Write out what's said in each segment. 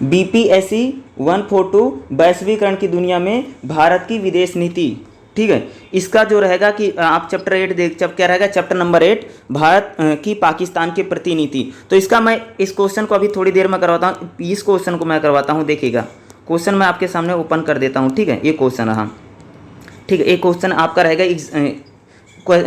BPSC 142 वैश्वीकरण की दुनिया में भारत की विदेश नीति। ठीक है, इसका जो रहेगा कि आप चैप्टर 8 देख, क्या रहेगा चैप्टर नंबर 8 भारत की पाकिस्तान के प्रति नीति। तो इसका मैं इस क्वेश्चन को अभी थोड़ी देर में करवाता हूँ, इस क्वेश्चन को मैं करवाता हूँ। देखिएगा क्वेश्चन मैं आपके सामने ओपन कर देता हूँ। ठीक है, ये क्वेश्चन रहा। ठीक है, एक क्वेश्चन आपका रहेगा,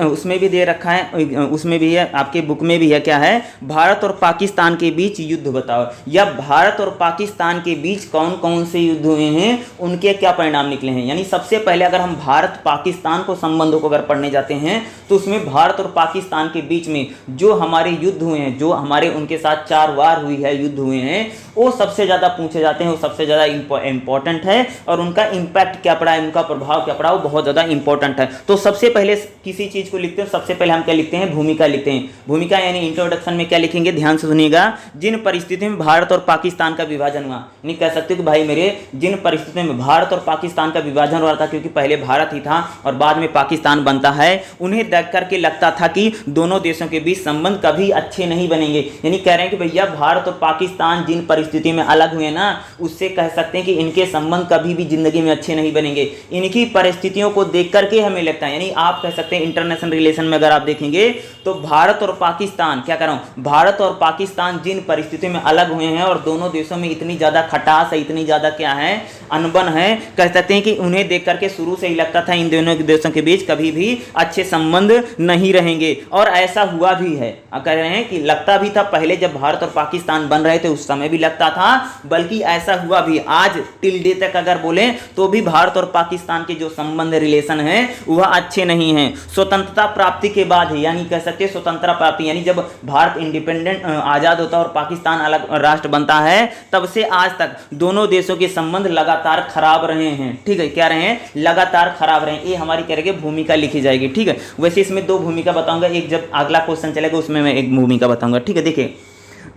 उसमें भी दे रखा है, उसमें भी है, आपके बुक में भी है। क्या है? भारत और पाकिस्तान के बीच युद्ध बताओ, या भारत और पाकिस्तान के बीच कौन कौन से युद्ध हुए हैं, उनके क्या परिणाम निकले हैं। यानी सबसे पहले अगर हम भारत पाकिस्तान को संबंधों को अगर पढ़ने जाते हैं तो उसमें भारत और पाकिस्तान के बीच में जो हमारे युद्ध हुए हैं, जो हमारे उनके साथ 4 वार हुई है, युद्ध हुए हैं, वो सबसे ज़्यादा पूछे जाते हैं, वो सबसे ज़्यादा इंपॉर्टेंट है, और उनका इम्पैक्ट क्या पड़ा है, उनका प्रभाव क्या पड़ा, वो बहुत ज़्यादा इंपॉर्टेंट है। तो सबसे पहले किसी चीज को लिखते हैं, सबसे पहले हम क्या लिखते हैं? भूमिका लिखते हैं। भूमिका यानी इंट्रोडक्शन में क्या लिखेंगे? ध्यान से सुनिएगा। जिन परिस्थितियों में भारत और पाकिस्तान का विभाजन हुआ, नहीं कह सकते कि भाई मेरे जिन परिस्थितियों में भारत और पाकिस्तान का विभाजन हो रहा था, क्योंकि पहले भारत ही था और बाद में पाकिस्तान बनता है, उन्हें देख करके लगता था कि दोनों देशों के बीच संबंध कभी अच्छे नहीं बनेंगे। यानी कह रहे हैं कि भैया भारत और पाकिस्तान जिन परिस्थितियों में अलग हुए ना, उससे कह सकते हैं कि इनके संबंध कभी भी जिंदगी में अच्छे नहीं बनेंगे। इनकी परिस्थितियों को देख करके हमें लगता है, यानी आप कह सकते हैं इंटरनेशनल रिलेशन में अगर आप देखेंगे तो भारत और पाकिस्तान, क्या कर रहा हूं, भारत और पाकिस्तान जिन परिस्थितियों में अलग हुए हैं और दोनों देशों में इतनी ज्यादा खटास है, इतनी ज्यादा क्या है, अनबन है, कह सकते हैं कि उन्हें देख करके शुरू से ही लगता था इन दोनों देशों के बीच कभी भी अच्छे संबंध नहीं रहेंगे, और ऐसा हुआ भी है। कह रहे हैं कि लगता भी था पहले जब भारत और पाकिस्तान बन रहे थे उस समय भी लगता था, बल्कि ऐसा हुआ भी। आज टिल डे तक अगर बोले तो भी भारत और पाकिस्तान के जो संबंध रिलेशन है वह अच्छे नहीं है। स्वतंत्रता प्राप्ति के बाद ही, यानी कह सकते हैं स्वतंत्रता प्राप्ति, यानी जब भारत इंडिपेंडेंट आजाद होता है और पाकिस्तान अलग राष्ट्र बनता है, तब से आज तक दोनों देशों के संबंध लगातार खराब रहे हैं। ठीक है, क्या रहे हैं? लगातार खराब रहे हैं। ये हमारी क्या रहेगी? भूमिका लिखी जाएगी। ठीक है, वैसे इसमें 2 भूमिका बताऊंगा, एक जब अगला क्वेश्चन चलेगा उसमें मैं एक भूमिका बताऊंगा। ठीक है, देखिए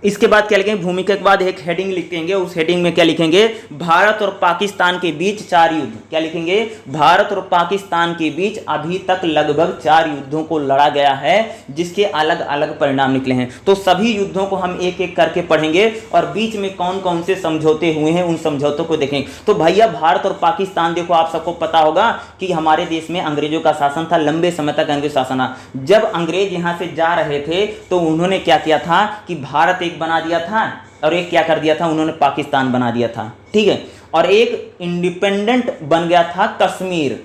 इसके बाद क्या लिखेंगे? भूमिका के बाद एक हेडिंग लिखेंगे, उस हेडिंग में क्या लिखेंगे? भारत और पाकिस्तान के बीच 4 युद्ध। क्या लिखेंगे? भारत और पाकिस्तान के बीच अभी तक लगभग 4 युद्धों को लड़ा गया है, जिसके अलग अलग परिणाम निकले हैं। तो सभी युद्धों को हम एक एक करके पढ़ेंगे और बीच में कौन कौन से समझौते हुए हैं उन समझौतों को देखेंगे। तो भैया भारत और पाकिस्तान, देखो आप सबको पता होगा कि हमारे देश में अंग्रेजों का शासन था, लंबे समय तक अंग्रेज शासन था। जब अंग्रेज यहां से जा रहे थे तो उन्होंने क्या किया था कि भारत एक बना दिया था और एक क्या कर दिया था, उन्होंने पाकिस्तान बना दिया था। ठीक है, और एक इंडिपेंडेंट बन गया था कश्मीर।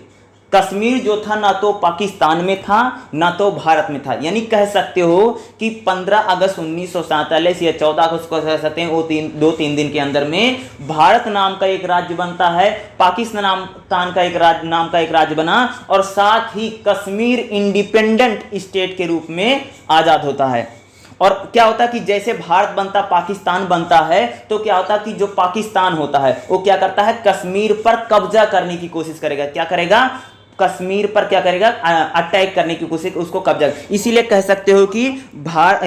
कश्मीर जो था ना तो पाकिस्तान में था ना तो भारत में था। यानी कह सकते हो कि 15 अगस्त 1947 या 14 अगस्त को कह सकते हैं, वो 2-3 दिन के अंदर में भारत नाम का एक राज्य बनता है, पाकिस्तान नाम का एक राज्य बना, और साथ ही कश्मीर इंडिपेंडेंट स्टेट के रूप में आजाद होता है। और क्या होता है कि जैसे भारत बनता पाकिस्तान बनता है, तो क्या होता है कि जो पाकिस्तान होता है वो क्या करता है? कश्मीर पर कब्जा करने की कोशिश करेगा। क्या करेगा? कश्मीर पर क्या करेगा? अटैक करने की कोशिश, उसको कब्जा। इसीलिए कह सकते हो कि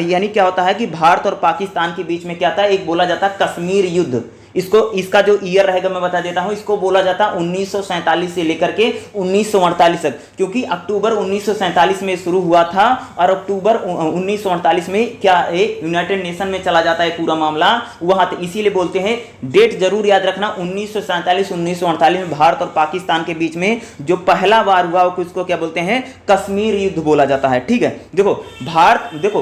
यानी क्या होता है कि भारत और पाकिस्तान के बीच में क्या था, एक बोला जाता है कश्मीर युद्ध। इसका जो ईयर रहेगा मैं बता देता हूं, इसको बोला जाता 1947 से लेकर के 1948 तक, क्योंकि अक्टूबर 1947 में शुरू हुआ था और अक्टूबर 1948 में क्या एक यूनाइटेड नेशन में चला जाता है पूरा मामला वहां। इसीलिए बोलते हैं, डेट जरूर याद रखना, 1947-1948 में भारत और पाकिस्तान के बीच में जो पहला वार हुआ उसको क्या बोलते हैं? कश्मीर युद्ध बोला जाता है। ठीक है, देखो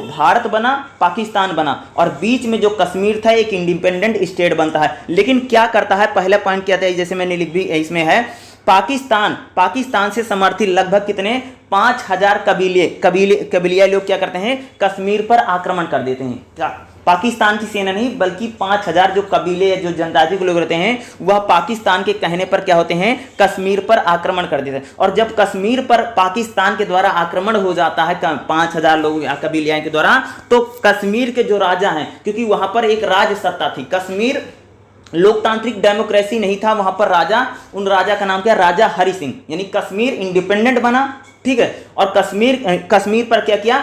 भारत बना, पाकिस्तान बना, और बीच में जो कश्मीर था एक इंडिपेंडेंट स्टेट बनता है। लेकिन क्या करता है? पहला पॉइंट क्या था, जैसे मैंने लिख भी इसमें है, पाकिस्तान से समर्थित लगभग कितने 5000 कबीलिया लोग क्या करते हैं? कश्मीर पर आक्रमण कर देते हैं। क्या पाकिस्तान की सेना नहीं बल्कि 5000 जो कबीले, जो जनजाति के लोग रहते हैं, वह पाकिस्तान के कहने पर क्या होते हैं? कश्मीर पर आक्रमण कर देते हैं। और जब कश्मीर पर पाकिस्तान के द्वारा आक्रमण हो जाता है 5000 लोग कबीलिया के द्वारा, तो कश्मीर के जो राजा हैं, क्योंकि वहां पर एक राज सत्ता थी, कश्मीर लोकतांत्रिक डेमोक्रेसी नहीं था वहां पर, उन राजा का नाम क्या? राजा हरि सिंह। यानी कश्मीर इंडिपेंडेंट बना, ठीक है। और कश्मीर पर क्या किया,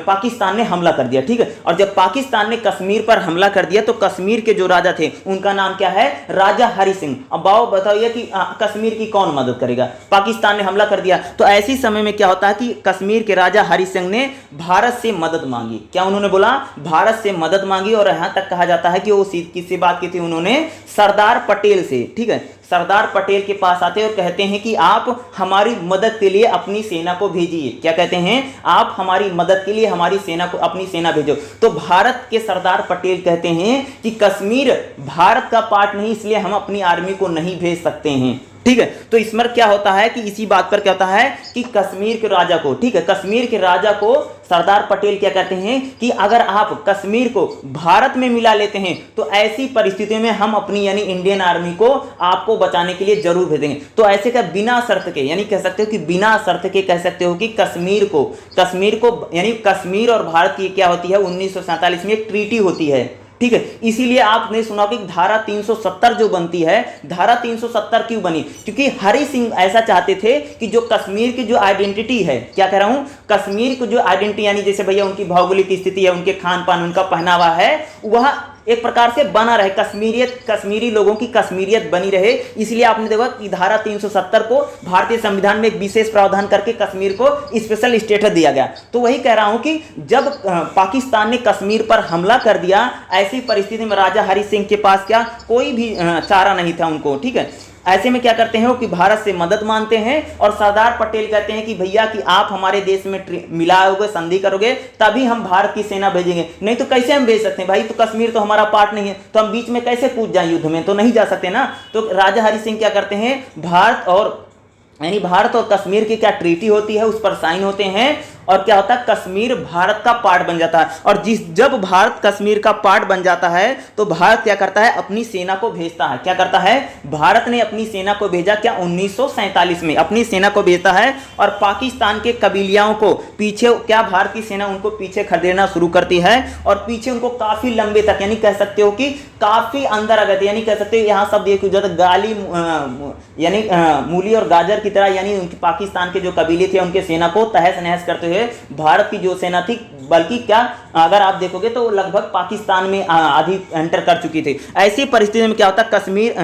पाकिस्तान ने हमला कर दिया, ठीक है। और जब पाकिस्तान ने कश्मीर पर हमला कर दिया तो कश्मीर के जो राजा थे उनका नाम क्या है, राजा हरि सिंह। अब बताइए कि कश्मीर की कौन मदद करेगा, पाकिस्तान ने हमला कर दिया। तो ऐसी समय में क्या होता है कि कश्मीर के राजा हरि सिंह ने भारत से मदद मांगी। क्या उन्होंने बोला, भारत से मदद मांगी। और यहां तक कहा जाता है कि वो किससे बात की थी, उन्होंने सरदार पटेल से, ठीक है। सरदार पटेल के पास आते हैं और कहते हैं कि आप हमारी मदद के लिए अपनी सेना को भेजिए। क्या कहते हैं, आप हमारी मदद के लिए हमारी सेना को, अपनी सेना भेजो। तो भारत के सरदार पटेल कहते हैं कि कश्मीर भारत का पार्ट नहीं, इसलिए हम अपनी आर्मी को नहीं भेज सकते हैं, ठीक है। तो इसमें क्या होता है कि इसी बात पर क्या होता है कि कश्मीर के राजा को, ठीक है, कश्मीर के राजा को सरदार पटेल क्या कहते हैं कि अगर आप कश्मीर को भारत में मिला लेते हैं तो ऐसी परिस्थितियों में हम अपनी यानी इंडियन आर्मी को आपको बचाने के लिए जरूर भेजेंगे। तो ऐसे का बिना शर्त के, यानी कह सकते हो कि बिना शर्त के कह सकते हो कि कश्मीर को यानी कश्मीर और भारत की क्या होती है, 1947 में एक ट्रीटी होती है, ठीक है। इसीलिए आपने सुना कि धारा 370 जो बनती है, धारा 370 क्यों बनी, क्योंकि हरि सिंह ऐसा चाहते थे कि जो कश्मीर की जो आइडेंटिटी है, क्या कह रहा हूं, कश्मीर की जो आइडेंटिटी यानी जैसे भैया उनकी भौगोलिक स्थिति है, उनके खान पान, उनका पहनावा है, वह एक प्रकार से बना रहे, कश्मीरी लोगों की कश्मीरियत बनी रहे। इसलिए आपने देखा कि धारा 370 को भारतीय संविधान में एक विशेष प्रावधान करके कश्मीर को स्पेशल स्टेटस दिया गया। तो वही कह रहा हूं कि जब पाकिस्तान ने कश्मीर पर हमला कर दिया, ऐसी परिस्थिति में राजा हरि सिंह के पास क्या कोई भी चारा नहीं था उनको, ठीक है। ऐसे में क्या करते हैं वो कि भारत से मदद मांगते हैं और सरदार पटेल कहते हैं कि भैया कि आप हमारे देश में मिलाओगे, संधि करोगे, तभी हम भारत की सेना भेजेंगे, नहीं तो कैसे हम भेज सकते हैं भाई, तो कश्मीर तो हमारा पार्ट नहीं है, तो हम बीच में कैसे कूद जाए युद्ध में, तो नहीं जा सकते ना। तो राजा हरि सिंह क्या करते हैं, भारत और कश्मीर की क्या ट्रीटी होती है उस पर साइन होते हैं और क्या होता है, कश्मीर भारत का पार्ट बन जाता है। और जब भारत कश्मीर का पार्ट बन जाता है तो भारत क्या करता है, अपनी सेना को भेजता है। क्या करता है, भारत ने अपनी सेना को भेजा, क्या 1947 में अपनी सेना को भेजता है और पाकिस्तान के कबीलियाओं को पीछे, क्या भारत की सेना उनको पीछे खदेड़ना शुरू करती है और पीछे उनको काफी लंबे तक, यानी कह सकते हो कि काफी अंदर आ गए थे, यानी कह सकते हो यहाँ सब एक गाली यानी मूली और गाजर की तरह, यानी उनकी पाकिस्तान के जो कबीले थे उनके सेना को तहस नहस करते हुए भारत की जो सेना थी, बल्कि क्या अगर आप देखोगे तो लगभग पाकिस्तान में आधी एंटर कर चुकी थी। ऐसी परिस्थिति में क्या होता है, कश्मीर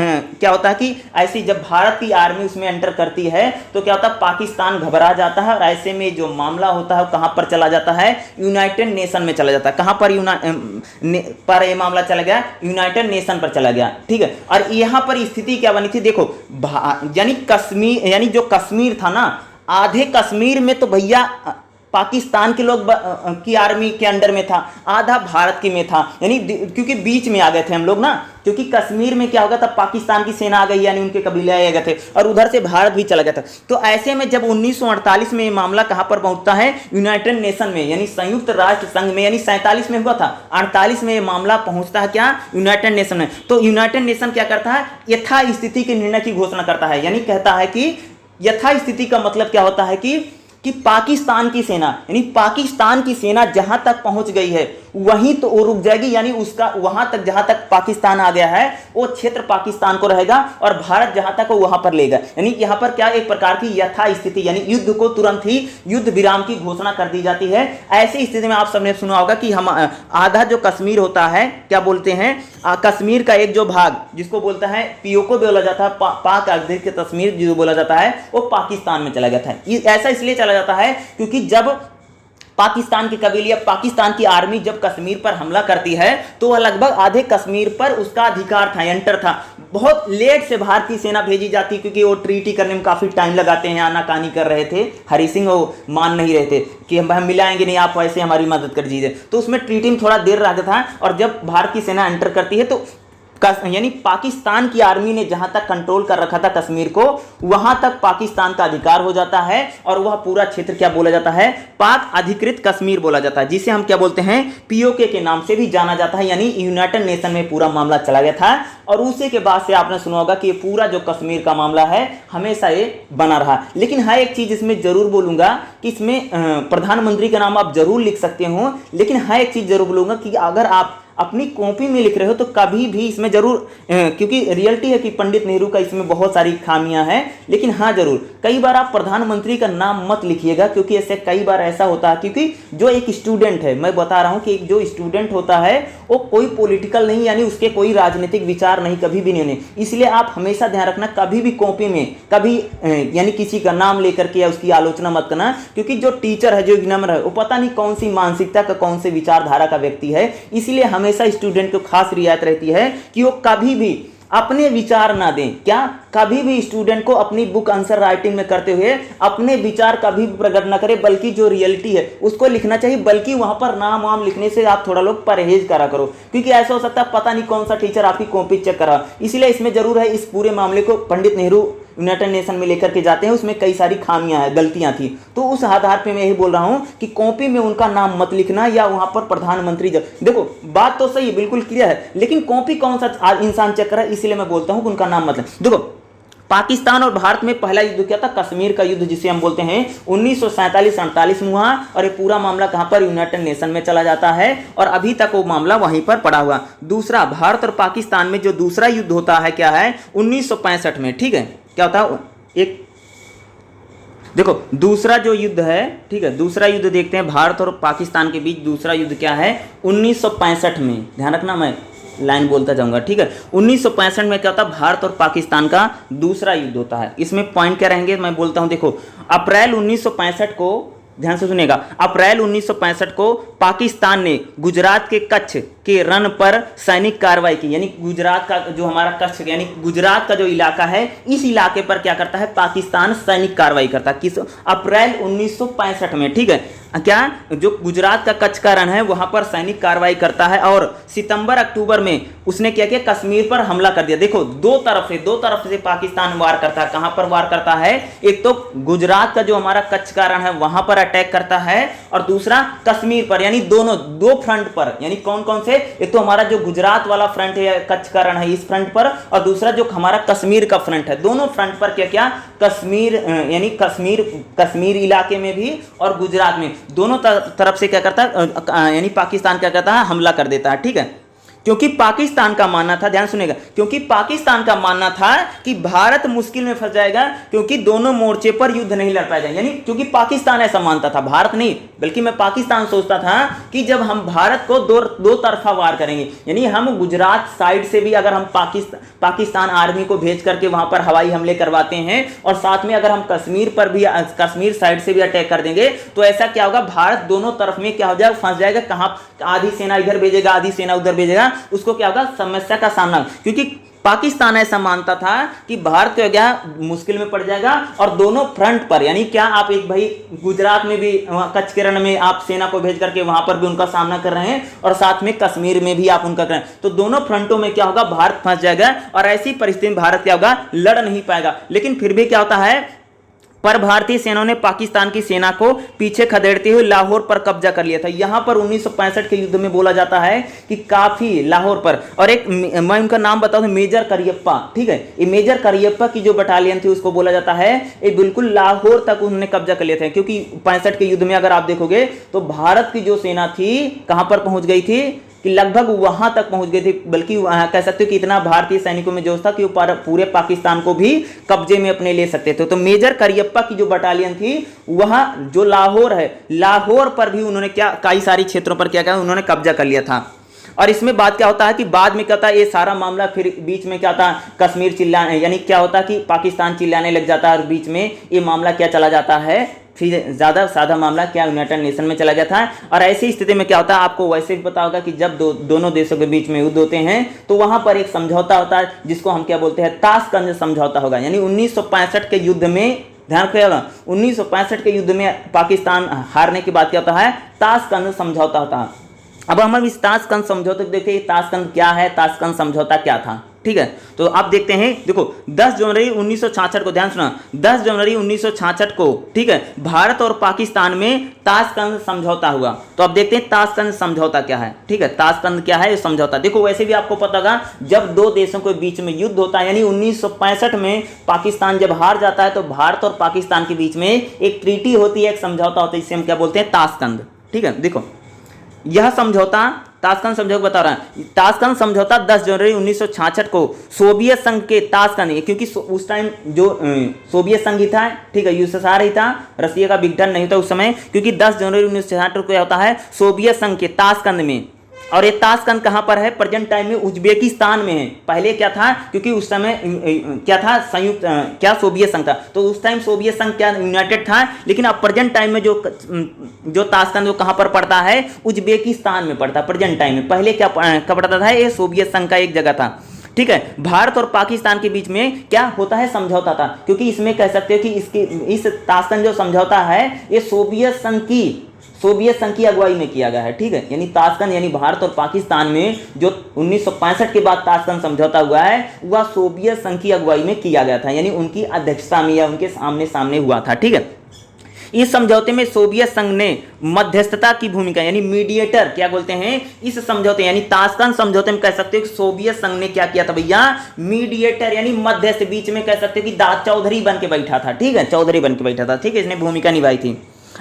क्या होता है कि ऐसी जब भारत की आर्मी उसमें एंटर करती है तो क्या होता है, पाकिस्तान घबरा जाता है और ऐसे में जो मामला होता है कहां पर चला जाता है, यूनाइटेड नेशन में चला जाता है। कहां पर ये मामला चला गया, यूनाइटेड नेशन पर चला गया, ठीक है। और यहां पर स्थिति क्या बनी थी, देखो यानी जो कश्मीर था ना, आधे कश्मीर में तो भैया पाकिस्तान के लोग की आर्मी के अंडर में था, आधा भारत की में था, यानी क्योंकि बीच में आ गए थे हम लोग ना, क्योंकि कश्मीर में क्या होगा तब पाकिस्तान की सेना आ गई, यानी उनके कबीले आ गए थे और उधर से भारत भी चला गया था। तो ऐसे में जब 1948 में ये मामला कहां पर पहुंचता है, यूनाइटेड नेशन में, यानी संयुक्त राष्ट्र संघ में, यानी 47 में हुआ था, 48 में ये मामला पहुंचता है क्या, यूनाइटेड नेशन में। तो यूनाइटेड नेशन क्या करता है, यथास्थिति के निर्णय की घोषणा करता है, यानी कहता है कि यथास्थिति का मतलब क्या होता है कि पाकिस्तान की सेना, यानी पाकिस्तान की सेना जहां तक पहुंच गई है वहीं तो वो रुक जाएगी, यानी उसका वहां तक जहां तक पाकिस्तान आ गया है वो क्षेत्र पाकिस्तान को रहेगा और भारत जहां तक हो वहां पर लेगा। यानी यहां पर क्या एक प्रकार की यथास्थिति, यानी युद्ध को तुरंत ही युद्ध विराम की घोषणा कर दी जाती है। ऐसी स्थिति में आप सबने सुना होगा कि हम आधा जो कश्मीर होता है, क्या बोलते हैं, कश्मीर का एक जो भाग जिसको बोलता है पीओके बोला जाता है, पाक अधिकृत कश्मीर जो बोला जाता है, वो पाकिस्तान में चला गया था। ऐसा इसलिए चला जाता है क्योंकि जब पाकिस्तान के कबीले, पाकिस्तान की आर्मी जब कश्मीर पर हमला करती है तो वह लगभग आधे कश्मीर पर उसका अधिकार था, एंटर था। बहुत लेट से भारत की सेना भेजी जाती क्योंकि वो ट्रीटी करने में काफी टाइम लगाते हैं, आनाकानी कर रहे थे, हरि सिंह वो मान नहीं रहे थे कि हम मिलाएंगे नहीं, आप वैसे हमारी मदद कर दीजिए, तो उसमें ट्रीटी में थोड़ा देर लगता था। और जब भारत की सेना एंटर करती है तो यानी पाकिस्तान की आर्मी ने जहां तक कंट्रोल कर रखा था कश्मीर को, वहां तक पाकिस्तान का अधिकार हो जाता है और वह पूरा क्षेत्र क्या बोला जाता है, पाक अधिकृत कश्मीर बोला जाता है, जिसे हम क्या बोलते हैं, पीओके के नाम से भी जाना जाता है। यानी यूनाइटेड नेशन में पूरा मामला चला गया था और उसी के बाद से आपने सुना होगा कि ये पूरा जो कश्मीर का मामला है हमेशा ये बना रहा। लेकिन हाँ, एक चीज इसमें जरूर बोलूंगा कि इसमें प्रधानमंत्री का नाम आप जरूर लिख सकते हो, लेकिन हाँ एक चीज जरूर बोलूंगा कि अगर आप अपनी कॉपी में लिख रहे हो तो कभी भी इसमें जरूर, क्योंकि रियलिटी है कि पंडित नेहरू का इसमें बहुत सारी खामियां हैं, लेकिन हाँ जरूर कई बार आप प्रधानमंत्री का नाम मत लिखिएगा, क्योंकि ऐसे कई बार ऐसा होता है, क्योंकि जो एक स्टूडेंट है, मैं बता रहा हूं कि जो स्टूडेंट होता है वो कोई पॉलिटिकल नहीं, यानी उसके कोई राजनीतिक विचार नहीं, कभी भी नहीं। इसलिए आप हमेशा ध्यान रखना, कभी भी कॉपी में कभी यानी किसी का नाम लेकर के या उसकी आलोचना मत करना, क्योंकि जो टीचर है, जो एग्जामिनर है, वो पता नहीं कौन सी मानसिकता का, कौन से विचारधारा का व्यक्ति है। इसलिए हमेशा स्टूडेंट को खास रियायत रहती है कि वो कभी भी अपने विचार ना दें। क्या? कभी भी स्टूडेंट को अपनी बुक आंसर राइटिंग में करते हुए अपने विचार कभी भी प्रकट ना करे, बल्कि जो रियलिटी है उसको लिखना चाहिए। बल्कि वहां पर नाम वाम लिखने से आप थोड़ा लोग परहेज करा करो, क्योंकि ऐसा हो सकता है पता नहीं कौन सा टीचर आपकी कॉपी चेक करा। इसलिए इसमें जरूर है, इस पूरे मामले को पंडित नेहरू यूनाइटेड नेशन में लेकर के जाते हैं, उसमें कई सारी खामियां हैं, गलतियां थी। तो उस आधार पे मैं यही बोल रहा हूं कि कॉपी में उनका नाम मत लिखना, या वहां पर प्रधानमंत्री देखो बात तो सही है, बिल्कुल क्लियर है, लेकिन कॉपी कौन सा इंसान चेक कर रहा है, इसलिए मैं बोलता हूं कि उनका नाम मत। देखो पाकिस्तान और भारत में पहला युद्ध क्या था? कश्मीर का युद्ध, जिसे हम बोलते हैं 1947-48 में हुआ, और ये पूरा मामला कहां पर? यूनाइटेड नेशन में चला जाता है, और अभी तक वो मामला वहीं पर पड़ा हुआ। दूसरा, भारत और पाकिस्तान में जो दूसरा युद्ध होता है क्या है? 1965 में, ठीक है। क्या होता है? एक देखो दूसरा जो युद्ध है, ठीक है, दूसरा युद्ध देखते हैं भारत और पाकिस्तान के बीच। दूसरा युद्ध क्या है? 1965 में, ध्यान रखना, मैं लाइन बोलता जाऊंगा, ठीक है। 1965 में क्या होता है? भारत और पाकिस्तान का दूसरा युद्ध होता है। इसमें पॉइंट क्या रहेंगे मैं बोलता हूं। देखो अप्रैल 1965 को, ध्यान से सुनिएगा, अप्रैल 1965 को पाकिस्तान ने गुजरात के कच्छ के रण पर सैनिक कार्रवाई की। यानी गुजरात का जो हमारा कच्छ, यानी गुजरात का जो इलाका है, इस इलाके पर क्या करता है? पाकिस्तान सैनिक कार्रवाई करता है। किस? अप्रैल 1965 में, ठीक है। क्या? जो गुजरात का कच्छ का रण है वहां पर सैनिक कार्रवाई करता है, और सितंबर अक्टूबर में उसने क्या किया? कश्मीर पर हमला कर दिया। देखो दो तरफ से पाकिस्तान वार करता है। कहां पर वार करता है? एक तो गुजरात का जो हमारा कच्छ का रण है वहां पर अटैक करता है, और दूसरा कश्मीर पर, यानी दोनों दो फ्रंट पर। यानी कौन कौन से? एक तो हमारा जो गुजरात वाला फ्रंट है, कच्छ का रण है, इस फ्रंट पर, और दूसरा जो हमारा कश्मीर का फ्रंट है। दोनों फ्रंट पर क्या क्या? कश्मीर, यानी कश्मीर इलाके में भी और गुजरात में, दोनों तरफ से क्या करता है? यानी पाकिस्तान क्या करता है? हमला कर देता है, ठीक है। क्योंकि पाकिस्तान का मानना था, ध्यान सुनेगा, क्योंकि पाकिस्तान का मानना था कि भारत मुश्किल में फंस जाएगा, क्योंकि दोनों मोर्चे पर युद्ध नहीं लड़ पाएगा। यानी क्योंकि पाकिस्तान ऐसा मानता था, भारत नहीं, बल्कि मैं पाकिस्तान सोचता था कि जब हम भारत को दो तरफा वार करेंगे, यानी हम गुजरात साइड से भी अगर हम पाकिस्तान आर्मी को भेज करके वहां पर हवाई हमले करवाते हैं, और साथ में अगर हम कश्मीर पर भी, कश्मीर साइड से भी अटैक कर देंगे, तो ऐसा क्या होगा? भारत दोनों तरफ में क्या हो जाएगा? फंस जाएगा। कहां? आधी सेना इधर भेजेगा, आधी सेना उधर भेजेगा, उसको क्या होगा? समस्या का सामना। क्योंकि पाकिस्तान ऐसा मानता था कि भारत को क्या मुश्किल में पड़ जाएगा, और दोनों फ्रंट पर, यानी क्या आप एक भाई गुजरात में भी कच्छ के रण में आप सेना को भेज करके वहां पर भी उनका सामना कर रहे हैं, और साथ में कश्मीर में भी आप उनका कर रहे हैं, तो दोनों फ्रंटों में क्या होगा? भारत फंस जाएगा, और ऐसी परिस्थिति में भारत क्या होगा? लड़ नहीं पाएगा। लेकिन फिर भी क्या होता है? पर भारतीय सेना ने पाकिस्तान की सेना को पीछे खदेड़ते हुए लाहौर पर कब्जा कर लिया था। यहां पर 1965 के युद्ध में बोला जाता है कि काफी लाहौर पर, और एक मैं उनका नाम बताऊं, मेजर करियप्पा, ठीक है, ये मेजर करियप्पा की जो बटालियन थी उसको बोला जाता है, ये बिल्कुल लाहौर तक उन्होंने कब्जा कर लिया था। क्योंकि 65 के युद्ध में अगर आप देखोगे तो भारत की जो सेना थी कहां पर पहुंच गई थी? कि लगभग वहां तक पहुंच गए थे, बल्कि कह सकते हो कि इतना भारतीय सैनिकों में जोश था कि वो पूरे पाकिस्तान को भी कब्जे में अपने ले सकते थे। तो मेजर करियप्पा की जो बटालियन थी वहां जो लाहौर है, लाहौर पर भी उन्होंने क्या कई सारी क्षेत्रों पर क्या किया? उन्होंने कब्जा कर लिया था। और इसमें बात क्या होता है कि बाद में क्या होता है? ये सारा मामला फिर बीच में क्या था? कश्मीर चिल्लाने, यानी क्या होता है कि पाकिस्तान चिल्लाने लग जाता है, और बीच में ये मामला क्या चला जाता है? फिर ज्यादा सादा मामला क्या यूनाइटेड नेशन में चला गया था। और ऐसी स्थिति में क्या होता है? आपको वैसे भी पता होगा कि जब दोनों देशों के बीच में युद्ध होते हैं तो वहां पर एक समझौता होता है, जिसको हम क्या बोलते हैं? ताशकंद समझौता होगा। यानी 1965 के युद्ध में, ध्यान रखिएगा, 1965 के युद्ध में पाकिस्तान हारने के बाद क्या होता है? ताशकंद समझौता होता है। अब हम इस ताशकंद समझौते को देखते हैं, ताशकंद क्या है, ताशकंद समझौता क्या था, ठीक है। तो आप देखते हैं, देखो 10 जनवरी 1966 को, ध्यान सुना, 10 जनवरी 1966 को, ठीक है, भारत और पाकिस्तान में ताशकंद समझौता हुआ। तो अब देखते हैं ताशकंद समझौता क्या है, ठीक है। ताशकंद क्या है? ये समझौता, देखो वैसे भी आपको पता होगा, जब दो देशों के बीच में युद्ध होता है, यानी 1965 में पाकिस्तान जब हार जाता है तो भारत और पाकिस्तान के बीच में एक ट्रीटी होती है, एक समझौता होता है, जिसे हम क्या बोलते हैं? ताशकंद, ठीक है। देखो यह समझौता ताशकंद समझौता बता रहा है। ताशकंद समझौता 10 जनवरी 1966 को सोवियत संघ के ताशकंद, क्योंकि उस टाइम जो सोवियत संघ ही था, ठीक है, यूएसएसआर ही था, रसिया का विघटन नहीं था उस समय, क्योंकि 10 जनवरी 1966 को क्या होता है, सोवियत संघ के ताशकंद में। और ये ताशकंद कहाँ पर है, प्रेजेंट टाइम में उज्बेकिस्तान में है। पहले क्या था, क्योंकि उस समय क्या था, संयुक्त क्या सोवियत संघ था, तो उस टाइम सोवियत संघ क्या यूनाइटेड था, लेकिन अब प्रेजेंट टाइम में जो ताशकंद वो कहाँ पर पड़ता है, उज्बेकिस्तान में पड़ता है प्रेजेंट टाइम में। पहले क्या पड़ता था, ये सोवियत संघ का एक जगह था, ठीक है। भारत और पाकिस्तान के बीच में क्या होता है, समझौता था, क्योंकि इसमें कह सकते हो कि इस ताशकंद जो समझौता है ये सोवियत संघ की अगुवाई में किया गया है, ठीक है। यानी ताशकंद यानी भारत और पाकिस्तान में जो 1965 के बाद ताशकंद समझौता हुआ है वह सोवियत संघ की अगुवाई में किया गया था, यानी उनकी अध्यक्षता में या उनके सामने हुआ था, ठीक है। इस समझौते में सोवियत संघ ने मध्यस्थता की भूमिका, यानी मीडिएटर क्या बोलते हैं इस समझौते, यानी ताशकंद समझौते में कह सकते हो कि सोवियत संघ ने क्या किया था भैया, मीडिएटर यानी मध्यस्थ, बीच में कह सकते हो कि चौधरी बन के बैठा था, ठीक है, चौधरी बन के बैठा था, ठीक है, इसने भूमिका निभाई थी।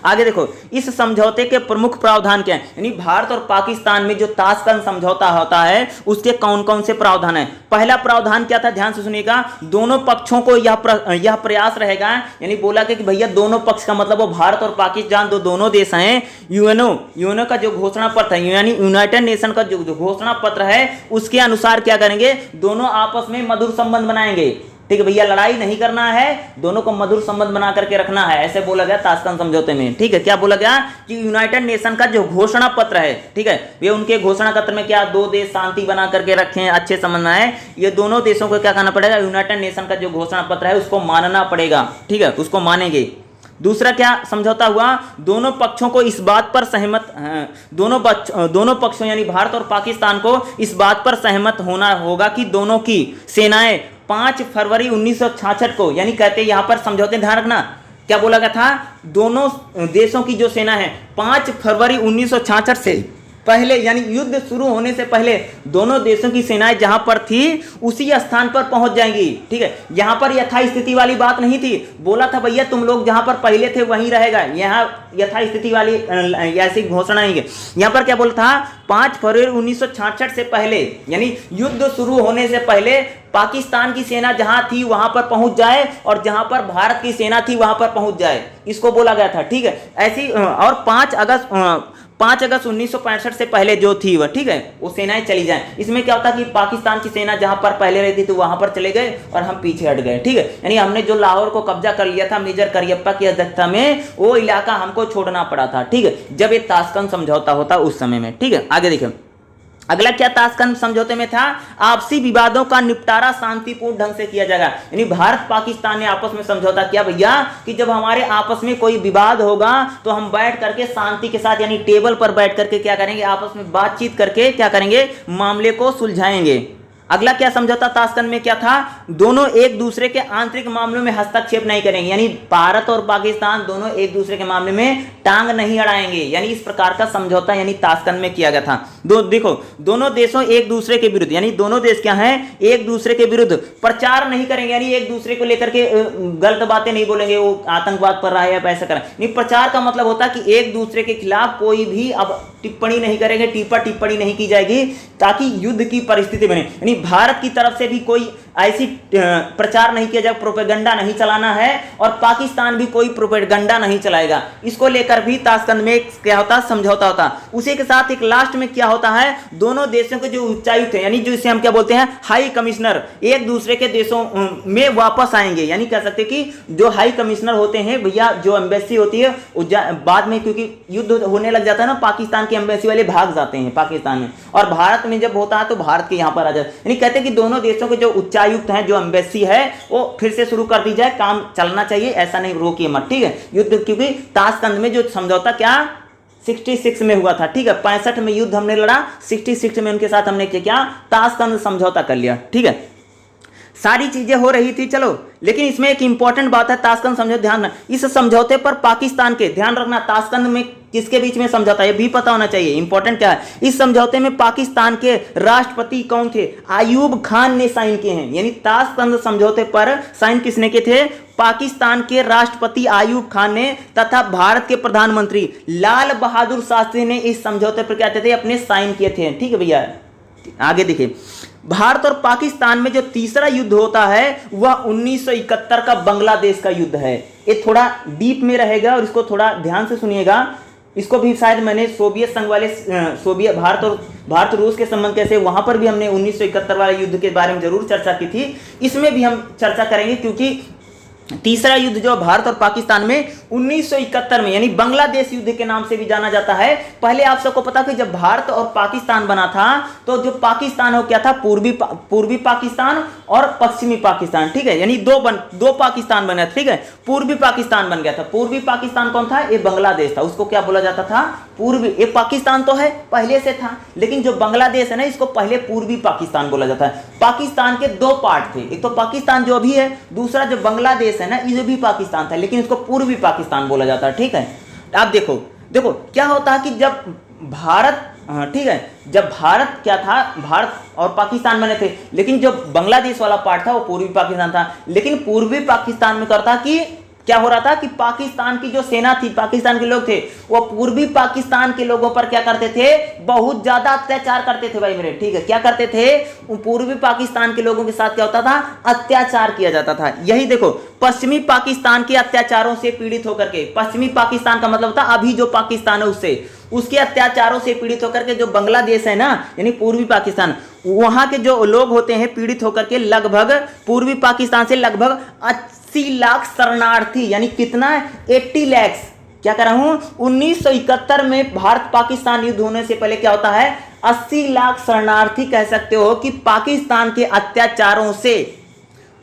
आगे देखो, इस समझौते के प्रमुख प्रावधान क्या है, यानी भारत और पाकिस्तान में जो ताशकंद समझौता होता है उसके कौन कौन से प्रावधान है। पहला प्रावधान क्या था, ध्यान से सुनिएगा, दोनों पक्षों को यह प्रयास रहेगा, यानी बोला कि भैया दोनों पक्ष का मतलब वो भारत और पाकिस्तान दोनों देश हैं, यूएनओ का जो घोषणा पत्र है, यानी यूनाइटेड नेशन का जो घोषणा पत्र है उसके अनुसार क्या करेंगे, दोनों आपस में मधुर संबंध बनाएंगे, ठीक है भैया, लड़ाई नहीं करना है, दोनों को मधुर संबंध बना करके रखना है, ऐसे बोला गया ताशकंद समझौते में, ठीक है। क्या बोला गया कि यूनाइटेड नेशन का जो घोषणा पत्र है, ठीक है, ये उनके घोषणा पत्र में क्या, दो देश शांति बना करके रखें, अच्छे संबंध में है, ये दोनों देशों को क्या करना पड़ेगा, यूनाइटेड नेशन का जो घोषणा पत्र है उसको मानना पड़ेगा, ठीक है, उसको मानेंगे। दूसरा क्या समझौता हुआ, दोनों पक्षों को इस बात पर सहमत, दोनों पक्षों यानी भारत और पाकिस्तान को इस बात पर सहमत होना होगा कि दोनों की सेनाएं 5 फरवरी 1966 को, यानी कहते हैं यहां पर समझौते, ध्यान रखना क्या बोला गया था, दोनों देशों की जो सेना है 5 फरवरी 1966 से पहले, यानी युद्ध शुरू होने से पहले दोनों देशों की सेनाएं जहां पर थी उसी स्थान पर पहुंच जाएंगी, ठीक है। यहां पर यथास्थिति वाली बात नहीं थी, बोला था भैया तुम लोग जहां पर पहले थे वहीं रहेगा, यहां यथास्थिति वाली ऐसी घोषणा नहीं है। यहां पर क्या बोला था, 5 फरवरी 1966 से पहले, यानी युद्ध शुरू होने से पहले पाकिस्तान की सेना जहां थी वहां पर पहुंच जाए और जहां पर भारत की सेना थी वहां पर पहुंच जाए, इसको बोला गया था, ठीक है। ऐसी और 5 अगस्त 1965 से पहले जो थी वह, ठीक है, वो सेनाएं चली जाएं। इसमें क्या होता कि पाकिस्तान की सेना जहां पर पहले रहती थी वहां पर चले गए और हम पीछे हट गए, ठीक है। यानी हमने जो लाहौर को कब्जा कर लिया था मेजर करियप्पा की अध्यक्षता में, वो इलाका हमको छोड़ना पड़ा था, ठीक है, जब ये ताशकंद समझौता होता उस समय में, ठीक है। आगे देखिए, अगला क्या ताशकंद समझौते में था, आपसी विवादों का निपटारा शांतिपूर्ण ढंग से किया जाएगा, यानी भारत पाकिस्तान ने आपस में समझौता किया भैया कि जब हमारे आपस में कोई विवाद होगा तो हम बैठ करके शांति के साथ, यानी टेबल पर बैठ करके क्या करेंगे, आपस में बातचीत करके क्या करेंगे, मामले को सुलझाएंगे। अगला क्या समझौता ताशकंद में क्या था, दोनों एक दूसरे के आंतरिक मामलों में हस्तक्षेप नहीं करेंगे, यानी भारत और पाकिस्तान दोनों एक दूसरे के मामले में टांग नहीं अड़ाएंगे, यानी इस प्रकार का समझौता यानी ताशकंद में किया गया था। देखो दोनों देशों एक दूसरे के विरुद्ध, यानी दोनों देश क्या हैं, एक दूसरे के विरुद्ध प्रचार नहीं करेंगे, यानी एक दूसरे को लेकर के गलत बातें नहीं बोलेंगे, वो आतंकवाद पर रहा है या ऐसा करें नहीं। प्रचार का मतलब होता है कि एक दूसरे के खिलाफ कोई भी अब टिप्पणी नहीं करेंगे, टिप्पणी नहीं की जाएगी ताकि युद्ध की परिस्थिति बने, यानी भारत की तरफ से भी कोई ऐसी प्रचार नहीं किया जाए, प्रोपेगेंडा नहीं चलाना है, और पाकिस्तान भी कोई प्रोपेगेंडा नहीं चलाएगा, इसको लेकर भी ताशकंद में क्या होता, समझौता होता। उसी के साथ एक लास्ट में क्या होता है, दोनों देशों के जो उच्चायुक्त है, यानी जो इसे हम क्या बोलते हैं, हाई कमिश्नर, एक दूसरे के देशों में वापस आएंगे, यानी कह सकते कि जो हाई कमिश्नर होते हैं भैया, जो एम्बेसी होती है बाद में, क्योंकि युद्ध होने लग जाता है ना, पाकिस्तान की एम्बेसी वाले भाग जाते हैं पाकिस्तान में, और भारत में जब होता है तो भारत के यहाँ पर आ जाते, यानी कहते हैं कि दोनों देशों के जो उच्चायुक्त हैं, जो एम्बेसी है, वो फिर से शुरू कर दी जाए, काम चलना चाहिए, ऐसा नहीं रोकिए मत, ठीक है, युद्ध, क्योंकि ताशकंद में जो समझौता क्या 66 में हुआ था, ठीक है, 65 में युद्ध हमने लड़ा, 66 में उनके साथ हमने क्या ताशकंद समझौता कर लिया, ठीक है। सारी चीजें हो रही थी, चलो, लेकिन इसमें एक इंपॉर्टेंट बात है, ताशकंद समझौता, ध्यान रखना। इस समझौते पर पाकिस्तान के, ध्यान रखना, ताशकंद में किसके बीच में समझौता, ये भी पता होना चाहिए, इंपॉर्टेंट क्या है। इस समझौते में पाकिस्तान के राष्ट्रपति कौन थे, अयूब खान ने साइन किए हैं। यानी ताशकंद समझौते पर साइन किसने किए थे, पाकिस्तान के राष्ट्रपति अयूब खान ने, तथा भारत के प्रधानमंत्री लाल बहादुर शास्त्री ने इस समझौते पर क्या कहते थे, अपने साइन किए थे। ठीक है भैया, आगे देखिए, भारत और पाकिस्तान में जो तीसरा युद्ध होता है वह 1971 का बांग्लादेश का युद्ध है। ये थोड़ा डीप में रहेगा और इसको थोड़ा ध्यान से सुनिएगा। इसको भी शायद मैंने सोवियत संघ वाले, सोवियत भारत रूस के संबंध कैसे, वहां पर भी हमने 1971 वाले युद्ध के बारे में जरूर चर्चा की थी। इसमें भी हम चर्चा करेंगे, क्योंकि तीसरा युद्ध जो भारत और पाकिस्तान में 1971 में, यानी बांग्लादेश युद्ध के नाम से भी जाना जाता है। पहले आप सबको पता कि जब भारत और पाकिस्तान बना था तो जो पाकिस्तान हो क्या था, पूर्वी पाकिस्तान और पश्चिमी पाकिस्तान। ठीक है, यानी दो पाकिस्तान बने। ठीक है, पूर्वी पाकिस्तान बन गया था। पूर्वी पाकिस्तान कौन था, ये बांग्लादेश था। उसको क्या बोला जाता था, पूर्वी। ये पाकिस्तान तो है पहले से था, लेकिन जो बांग्लादेश है ना, इसको पहले पूर्वी पाकिस्तान बोला जाता है। पाकिस्तान के दो पार्ट थे, एक तो पाकिस्तान जो अभी है, दूसरा जो बांग्लादेश है ना, ये भी पाकिस्तान था, लेकिन इसको पूर्वी पाकिस्तान बोला जाता है। ठीक है, आप देखो क्या होता है कि जब भारत, ठीक है, जब भारत क्या था, भारत और पाकिस्तान बने थे, लेकिन जो बांग्लादेश वाला पार्ट था वो पूर्वी पाकिस्तान था। लेकिन पूर्वी पाकिस्तान में करता कि क्या हो रहा था कि पाकिस्तान की जो सेना थी, पाकिस्तान के लोग थे, वो पूर्वी पाकिस्तान के लोगों पर क्या करते थे, बहुत ज्यादा अत्याचार करते थे भाई मेरे। ठीक है, क्या करते थे, पूर्वी पाकिस्तान के लोगों के साथ क्या होता था, अत्याचार किया जाता था। यही देखो, पश्चिमी पाकिस्तान के अत्याचारों से पीड़ित होकर के, पश्चिमी पाकिस्तान का मतलब था अभी जो पाकिस्तान है उसके अत्याचारों से पीड़ित होकर के जो बांग्लादेश है ना, यानी पूर्वी पाकिस्तान, वहां के जो लोग होते हैं पीड़ित होकर के, लगभग पूर्वी पाकिस्तान से लगभग 80 लाख शरणार्थी, यानी कितना, 80 लाख, क्या कर रहा हूं, 1971 में भारत पाकिस्तान युद्ध होने से पहले क्या होता है, 80 लाख शरणार्थी कह सकते हो कि पाकिस्तान के अत्याचारों से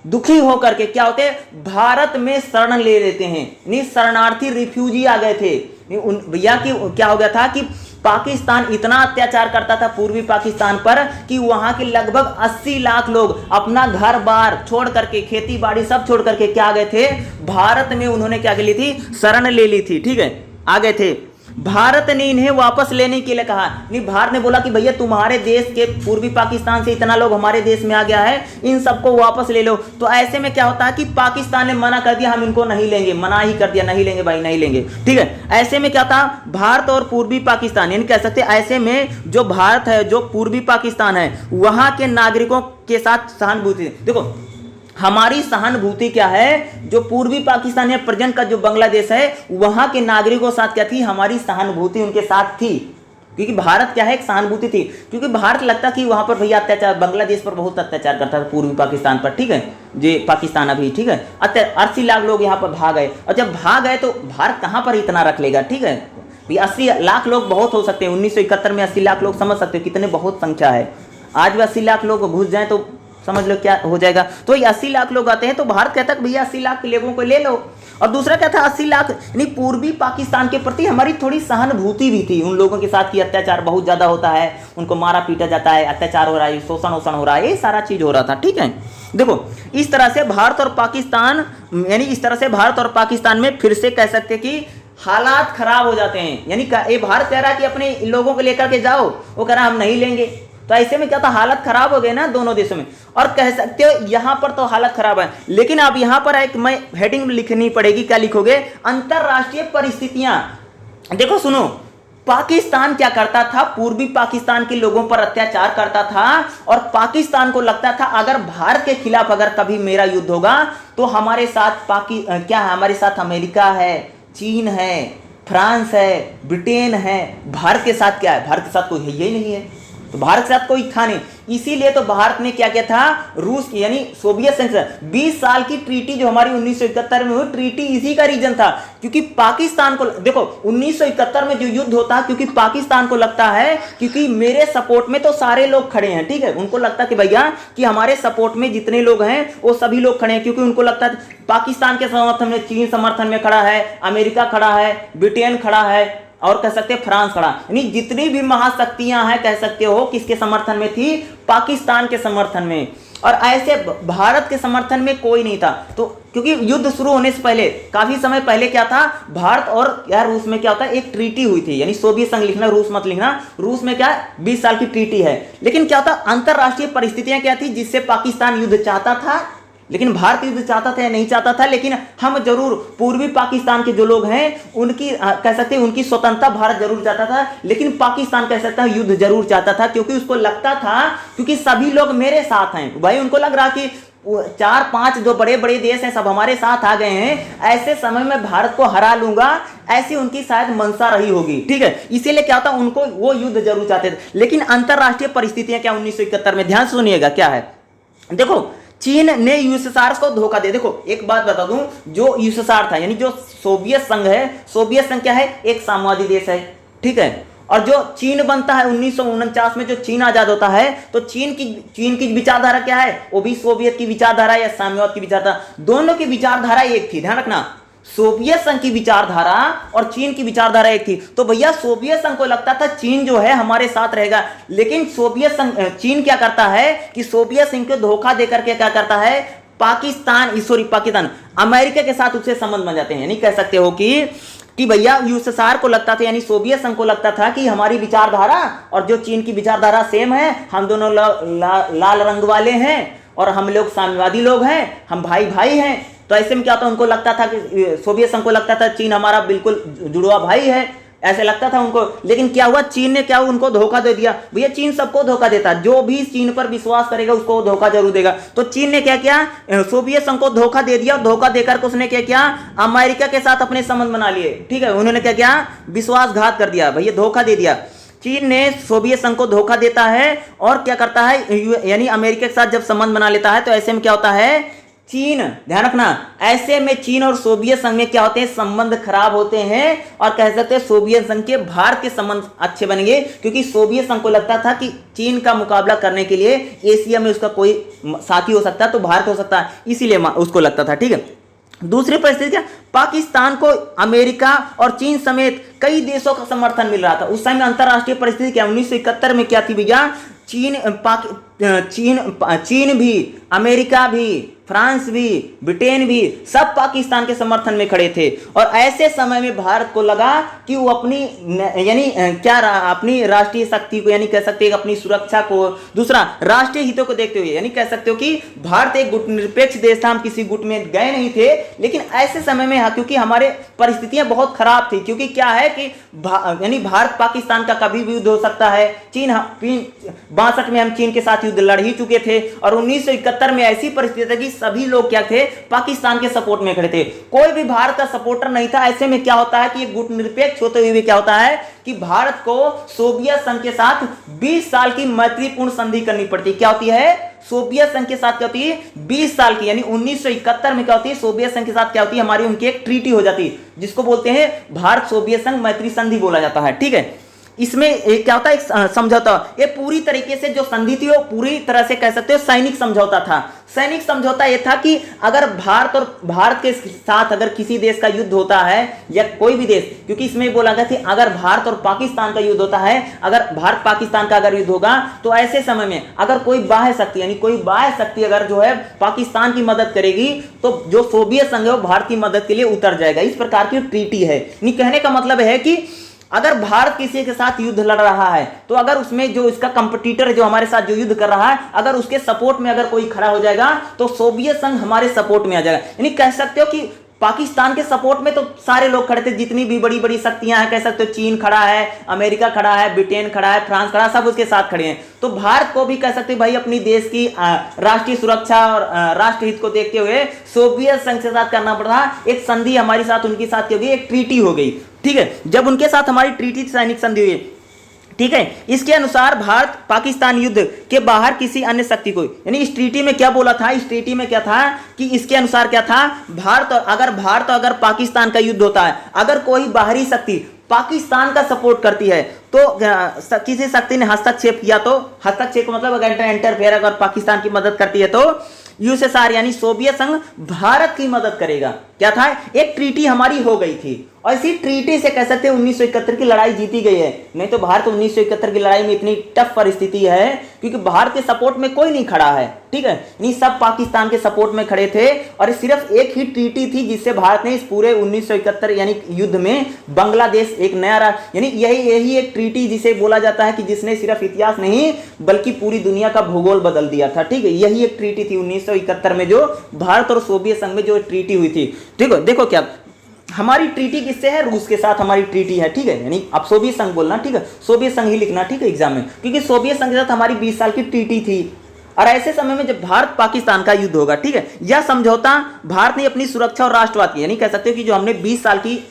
दुखी होकर के क्या होते, भारत में शरण ले लेते हैं। नहीं, शरणार्थी रिफ्यूजी आ गए थे भैया। कि क्या हो गया था कि पाकिस्तान इतना अत्याचार करता था पूर्वी पाकिस्तान पर कि वहां के लगभग 80 लाख लोग अपना घर बार छोड़ करके, खेती बाड़ी सब छोड़ करके क्या आ गए थे, भारत में उन्होंने क्या कर ली थी, शरण ले ली थी। ठीक है, आ गए थे। भारत ने इन्हें वापस लेने के लिए कहा। नहीं, भारत ने बोला कि भैया तुम्हारे देश के पूर्वी पाकिस्तान से इतना लोग हमारे देश में आ गया है, इन सबको वापस ले लो। तो ऐसे में क्या होता है कि पाकिस्तान ने मना कर दिया, हम इनको नहीं लेंगे, मना ही कर दिया, नहीं लेंगे भाई, नहीं लेंगे। ठीक है, ऐसे में क्या था, भारत और पूर्वी पाकिस्तान, यानी कह सकते ऐसे में जो भारत है, जो पूर्वी पाकिस्तान है, वहां के नागरिकों के साथ सहानुभूति। देखो हमारी सहानुभूति क्या है, जो पूर्वी पाकिस्तान या प्रेजेंट का जो बांग्लादेश है, वहां के नागरिकों के साथ क्या थी, हमारी सहानुभूति उनके साथ थी। क्योंकि भारत क्या है, एक सहानुभूति थी, क्योंकि भारत लगता कि वहां पर भैया अत्याचार, बांग्लादेश पर बहुत अत्याचार करता था, पूर्वी पाकिस्तान पर। ठीक है, जो पाकिस्तान अभी, ठीक है, 80 लाख लोग यहाँ पर भाग गए। और जब भाग गए तो भारत कहां पर इतना रख लेगा। ठीक है, 80 लाख लोग बहुत हो सकते हैं, 1971 में 80 लाख लोग, समझ सकते हो कितने बहुत संख्या है। आज भी 80 लाख लोग घुस जाए तो समझ लो क्या हो जाएगा। तो ये 80 लाख लोग आते हैं, तो भारत कहता है भैया 80 लाख के लोगों को ले लो। और दूसरा क्या था, 80 लाख यानी पूर्वी पाकिस्तान के प्रति हमारी थोड़ी सहानुभूति भी थी उन लोगों के साथ कि अत्याचार बहुत ज्यादा होता है, उनको मारा पीटा जाता है, अत्याचार हो रहा है, शोषण हो रहा है, ये सारा चीज हो रहा था। ठीक है, देखो इस तरह से भारत और पाकिस्तान, यानी इस तरह से भारत और पाकिस्तान में फिर से कह सकते हैं कि हालात खराब हो जाते हैं। यानी ये भारत कह रहा है कि अपने लोगों को लेकर के जाओ, वो कह रहा हम नहीं लेंगे। तो ऐसे में क्या था, हालत खराब हो गए ना दोनों देशों में। और कह सकते हो यहां पर तो हालत खराब है, लेकिन अब यहां पर एक मैं हेडिंग लिखनी पड़ेगी, क्या लिखोगे, अंतरराष्ट्रीय परिस्थितियां। देखो सुनो, पाकिस्तान क्या करता था, पूर्वी पाकिस्तान के लोगों पर अत्याचार करता था, और पाकिस्तान को लगता था अगर भारत के खिलाफ अगर कभी मेरा युद्ध होगा तो हमारे साथ क्या है, हमारे साथ अमेरिका है, चीन है, फ्रांस है, ब्रिटेन है, भारत के साथ क्या है, भारत के साथ कोई है ही नहीं है, तो भारत के साथ कोई था नहीं। इसीलिए तो भारत ने क्या किया था, रूस यानी सोवियत संघ से 20 साल की ट्रीटी जो हमारी 1971 में हुई, ट्रीटी इसी का रीजन था। क्योंकि पाकिस्तान को देखो 1971 में जो युद्ध होता, क्योंकि पाकिस्तान को लगता है क्योंकि मेरे सपोर्ट में तो सारे लोग खड़े हैं, ठीक है, उनको लगता कि भैया कि हमारे सपोर्ट में जितने लोग हैं वो सभी लोग खड़े हैं, क्योंकि उनको लगता है पाकिस्तान के समर्थन में चीन समर्थन में खड़ा है, अमेरिका खड़ा है, ब्रिटेन खड़ा है, और कह सकते हैं फ्रांस खड़ा, यानी जितनी भी महाशक्तियां हैं कह सकते हो किसके समर्थन में थी, पाकिस्तान के समर्थन में। और ऐसे भारत के समर्थन में कोई नहीं था। तो क्योंकि युद्ध शुरू होने से पहले काफी समय पहले क्या था, भारत और यार रूस में क्या होता है, एक ट्रीटी हुई थी, यानी सोवियत संघ लिखना, रूस मत लिखना, रूस में क्या 20 साल की ट्रीटी है। लेकिन क्या होता, अंतरराष्ट्रीय परिस्थितियां क्या थी जिससे पाकिस्तान युद्ध चाहता था, लेकिन भारत युद्ध चाहता था या नहीं चाहता था, लेकिन हम जरूर पूर्वी पाकिस्तान के जो लोग हैं उनकी कह सकते हैं उनकी स्वतंत्रता भारत जरूर चाहता था, लेकिन पाकिस्तान कह सकता है युद्ध जरूर चाहता था, क्योंकि उसको लगता था क्योंकि सभी लोग मेरे साथ हैं भाई, उनको लग रहा कि 4-5 जो बड़े बड़े देश हैं सब हमारे साथ आ गए हैं, ऐसे समय में भारत को हरा लूंगा, ऐसी उनकी शायद मंशा रही होगी। ठीक है, इसीलिए क्या होता, उनको वो युद्ध जरूर चाहते थे। लेकिन अंतरराष्ट्रीय परिस्थितियां क्या 1971 में, ध्यान सुनिएगा क्या है, देखो चीन ने यूएसएसआर को धोखा दे, देखो एक बात बता दूं, जो यूएसएसआर था यानी जो सोवियत संघ है, सोवियत संघ क्या है, एक साम्यवादी देश है, ठीक है। और जो चीन बनता है 1949 में, जो चीन आजाद होता है, तो चीन की विचारधारा क्या है, वो भी सोवियत की विचारधारा या साम्यवाद की विचारधारा, दोनों की विचारधारा एक थी, ध्यान रखना, सोवियत संघ की विचारधारा और चीन की विचारधारा एक थी। तो भैया सोवियत संघ को लगता था चीन जो है हमारे साथ रहेगा, लेकिन सोवियत संघ चीन क्या करता है कि सोवियत संघ को धोखा देकर के क्या करता है, पाकिस्तान अमेरिका के साथ उससे संबंध बन जाते हैं। यानी कह सकते हो कि भैया यूएसएसआर को लगता था, यानी सोवियत संघ को लगता था कि हमारी विचारधारा और जो चीन की विचारधारा सेम है, हम दोनों लाल रंग वाले हैं और हम लोग साम्यवादी लोग हैं, हम भाई भाई हैं। तो ऐसे में क्या होता, उनको लगता था कि सोवियत संघ को लगता था चीन हमारा बिल्कुल जुड़वा भाई है, ऐसे लगता था उनको। लेकिन क्या हुआ, चीन ने क्या उनको धोखा दे दिया। भैया चीन सबको धोखा देता, जो भी चीन पर विश्वास करेगा उसको धोखा जरूर देगा। तो चीन ने क्या किया, सोवियत संघ को धोखा दे दिया, धोखा देकर उसने क्या किया, अमेरिका के साथ अपने संबंध बना लिए। ठीक है, उन्होंने क्या किया, विश्वासघात कर दिया, भैया धोखा दे दिया। चीन ने सोवियत संघ को धोखा देता है और क्या करता है, यानी अमेरिका के साथ जब संबंध बना लेता है, तो ऐसे में क्या होता है, चीन, ध्यान रखना, ऐसे में चीन और सोवियत संघ में क्या होते हैं, संबंध खराब होते हैं। और कह सकते हैं सोवियत संघ के भारत के संबंध अच्छे बनेंगे, क्योंकि सोवियत संघ को लगता था कि चीन का मुकाबला करने के लिए एशिया में उसका कोई साथी हो सकता है, तो भारत हो सकता है, इसीलिए उसको लगता था। ठीक है, दूसरी परिस्थिति क्या, पाकिस्तान को अमेरिका और चीन समेत कई देशों का समर्थन मिल रहा था। उस समय अंतरराष्ट्रीय परिस्थिति क्या 1971 में क्या थी भैया, चीन भी, अमेरिका भी, फ्रांस भी, ब्रिटेन भी, सब पाकिस्तान के समर्थन में खड़े थे। और ऐसे समय में भारत को लगा कि वो अपनी यानी अपनी राष्ट्रीय शक्ति को, यानी कह सकते हैं अपनी सुरक्षा को, दूसरा राष्ट्रीय हितों को देखते हुए, यानी कह सकते हो कि भारत एक गुट निरपेक्ष देश था, हम किसी गुट में गए नहीं थे। लेकिन ऐसे समय में क्योंकि हमारे परिस्थितियां बहुत खराब थी, क्योंकि क्या है कि यानी भारत पाकिस्तान का कभी भी युद्ध हो सकता है। 62 में हम चीन के साथ युद्ध लड़ ही चुके थे, और 1971 में ऐसी परिस्थिति थी कि सभी लोग क्या थे, पाकिस्तान के सपोर्ट में खड़े थे, कोई भी भारत का सपोर्टर नहीं था। ऐसे में क्या होता है कि ये गुट निरपेक्ष होते हुए भी क्या होता है कि भारत को सोवियत संघ के साथ 20 साल की मैत्रीपूर्ण संधि करनी पड़ती। क्या होती है, सोवियत संघ के साथ क्या होती है, 20 साल की, यानी 1971 में क्या होती है, सोवियत संघ के साथ क्या होती है, हमारी उनकी एक ट्रीटी हो जाती है, जिसको बोलते हैं भारत सोवियत संघ मैत्री संधि बोला जाता है। ठीक है, इसमें एक क्या होता है, एक समझौता, ये पूरी तरीके से जो संधि थी वो पूरी तरह से कह सकते हो सैनिक समझौता था। सैनिक समझौता ये था कि अगर भारत के साथ अगर किसी देश का युद्ध होता है, या कोई भी देश, क्योंकि इसमें बोला गया था अगर भारत और पाकिस्तान का युद्ध होता है, अगर भारत पाकिस्तान का अगर युद्ध होगा, तो ऐसे समय में अगर कोई बाह्य शक्ति, यानी कोई बाह्य शक्ति अगर जो है पाकिस्तान की मदद करेगी, तो जो सोवियत संघ है वो भारत की मदद के लिए उतर जाएगा। इस प्रकार की ट्रीटी है। कहने का मतलब है कि अगर भारत किसी के साथ युद्ध लड़ रहा है, तो अगर उसमें जो इसका कंपटीटर है, जो हमारे साथ जो युद्ध कर रहा है, अगर उसके सपोर्ट में अगर कोई खड़ा हो जाएगा, तो सोवियत संघ हमारे सपोर्ट में आ जाएगा। यानी कह सकते हो कि पाकिस्तान के सपोर्ट में तो सारे लोग खड़े थे, जितनी भी बड़ी बड़ी शक्तियां हैं, कह सकते हो चीन खड़ा है, अमेरिका खड़ा है, ब्रिटेन खड़ा है, फ्रांस खड़ा है, सब उसके साथ खड़े हैं। तो भारत को भी कह सकते हैं भाई अपनी देश की राष्ट्रीय सुरक्षा और राष्ट्र हित को देखते हुए सोवियत संघ के साथ करना पड़ा। एक संधि हमारे साथ उनके साथ हो गई, एक ट्रीटी हो गई। ठीक है, जब उनके साथ हमारी ट्रीटी सैनिक संधि हुई, ठीक है, इसके अनुसार भारत पाकिस्तान युद्ध के बाहर किसी अन्य शक्ति को, यानी इस ट्रीटी में क्या बोला था, इस ट्रीटी में क्या था कि इसके अनुसार क्या था, भारत अगर पाकिस्तान का युद्ध होता है, अगर कोई बाहरी शक्ति पाकिस्तान का सपोर्ट करती है, तो किसी शक्ति ने हस्तक्षेप किया, तो हस्तक्षेप मतलब अगर इंटरफेयर अगर पाकिस्तान की मदद करती है, तो यूएसएसआर यानी सोवियत संघ भारत की मदद करेगा। क्या था, एक ट्रीटी हमारी हो गई थी और इसी ट्रीटी से कह सकते हैं 1971 की लड़ाई जीती गई है। नहीं तो भारत 1971 की लड़ाई में इतनी टफ परिस्थिति है क्योंकि भारत के सपोर्ट में कोई नहीं खड़ा है, ठीक है, नहीं सब पाकिस्तान के सपोर्ट में खड़े थे और सिर्फ एक ही ट्रीटी थी जिससे भारत ने इस पूरे 1971 यानी युद्ध में बांग्लादेश एक नया यानी यही एक ट्रीटी जिसे बोला जाता है कि जिसने सिर्फ इतिहास नहीं बल्कि पूरी दुनिया का भूगोल बदल दिया था, ठीक है, यही एक ट्रीटी थी 1971 में जो भारत और सोवियत संघ में जो ट्रीटी हुई थी। ठीक है, देखो क्या हमारी ट्रीटी किससे है, रूस के साथ हमारी ट्रीटी है, ठीक है, यानी अब सोवियत संघ बोलना, ठीक है, सोवियत संघ ही लिखना, ठीक है, एग्जाम में, क्योंकि सोवियत संघ के साथ हमारी 20 साल की ट्रीटी थी और ऐसे समय में जब भारत पाकिस्तान का युद्ध होगा, ठीक है, यह समझौता भारत ने अपनी सुरक्षा और राष्ट्रवाद की, यानी कह सकते हो कि जो हमने 20 साल की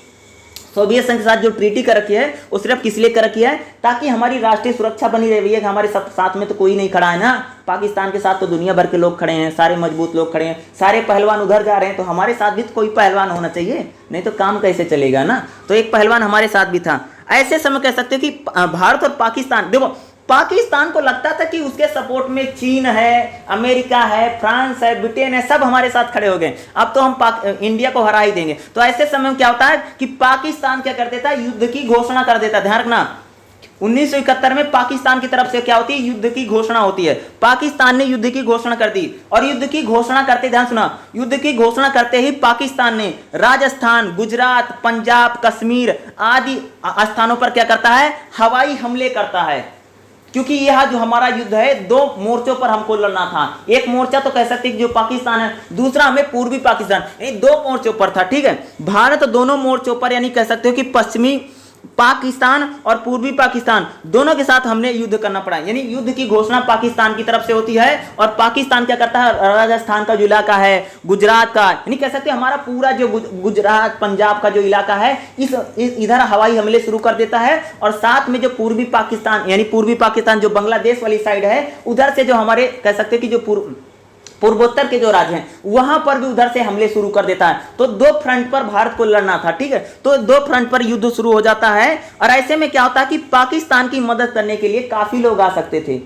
सोवियत संघ के साथ जो ट्रीटी कर रखी है वो सिर्फ किस लिए कर रखी है, ताकि हमारी राष्ट्रीय सुरक्षा बनी रही है कि हमारे साथ में तो कोई नहीं खड़ा है ना, पाकिस्तान के साथ तो दुनिया भर के लोग खड़े हैं, सारे मजबूत लोग खड़े हैं, सारे पहलवान उधर जा रहे हैं, तो हमारे साथ भी तो कोई पहलवान होना चाहिए, नहीं तो काम कैसे चलेगा ना, तो एक पहलवान हमारे साथ भी था। ऐसे समय कह सकते हो कि भारत और पाकिस्तान, देखो पाकिस्तान को लगता था कि उसके सपोर्ट में चीन है, अमेरिका है, फ्रांस है, ब्रिटेन है, सब हमारे साथ खड़े हो गए, अब तो हम इंडिया को हरा ही देंगे। तो ऐसे समय में क्या होता है कि पाकिस्तान क्या कर देता है, युद्ध की घोषणा कर देता। ध्यान रखना 1971 में पाकिस्तान की तरफ से क्या होती है, युद्ध की घोषणा होती है। पाकिस्तान ने युद्ध की घोषणा कर दी और युद्ध की घोषणा करते, ध्यान सुना, युद्ध की घोषणा करते ही पाकिस्तान ने राजस्थान, गुजरात, पंजाब, कश्मीर आदि स्थानों पर क्या करता है, हवाई हमले करता है, क्योंकि यह जो हमारा युद्ध है दो मोर्चों पर हमको लड़ना था। एक मोर्चा तो कह सकते हैं जो पाकिस्तान है, दूसरा हमें पूर्वी पाकिस्तान, यानी दो मोर्चों पर था, ठीक है। भारत दोनों मोर्चों पर यानी कह सकते हो कि पश्चिमी पाकिस्तान और पूर्वी पाकिस्तान दोनों के साथ हमने युद्ध करना पड़ा, यानी युद्ध की घोषणा पाकिस्तान की तरफ से होती है और पाकिस्तान क्या करता है, राजस्थान का जो इलाका है, गुजरात का, यानी कह सकते हैं हमारा पूरा जो गुजरात पंजाब का जो इलाका है इस इधर हवाई हमले शुरू कर देता है और साथ में जो पूर्वी पाकिस्तान यानी पूर्वी पाकिस्तान जो बांग्लादेश वाली साइड है उधर से जो हमारे कह सकते हैं कि जो पूर्वोत्तर के जो राज्य हैं वहां पर भी उधर से हमले शुरू कर देता है। तो दो फ्रंट पर भारत को लड़ना था, ठीक है, तो दो फ्रंट पर युद्ध शुरू हो जाता है और ऐसे में क्या होता है कि पाकिस्तान की मदद करने के लिए काफी लोग आ सकते थे।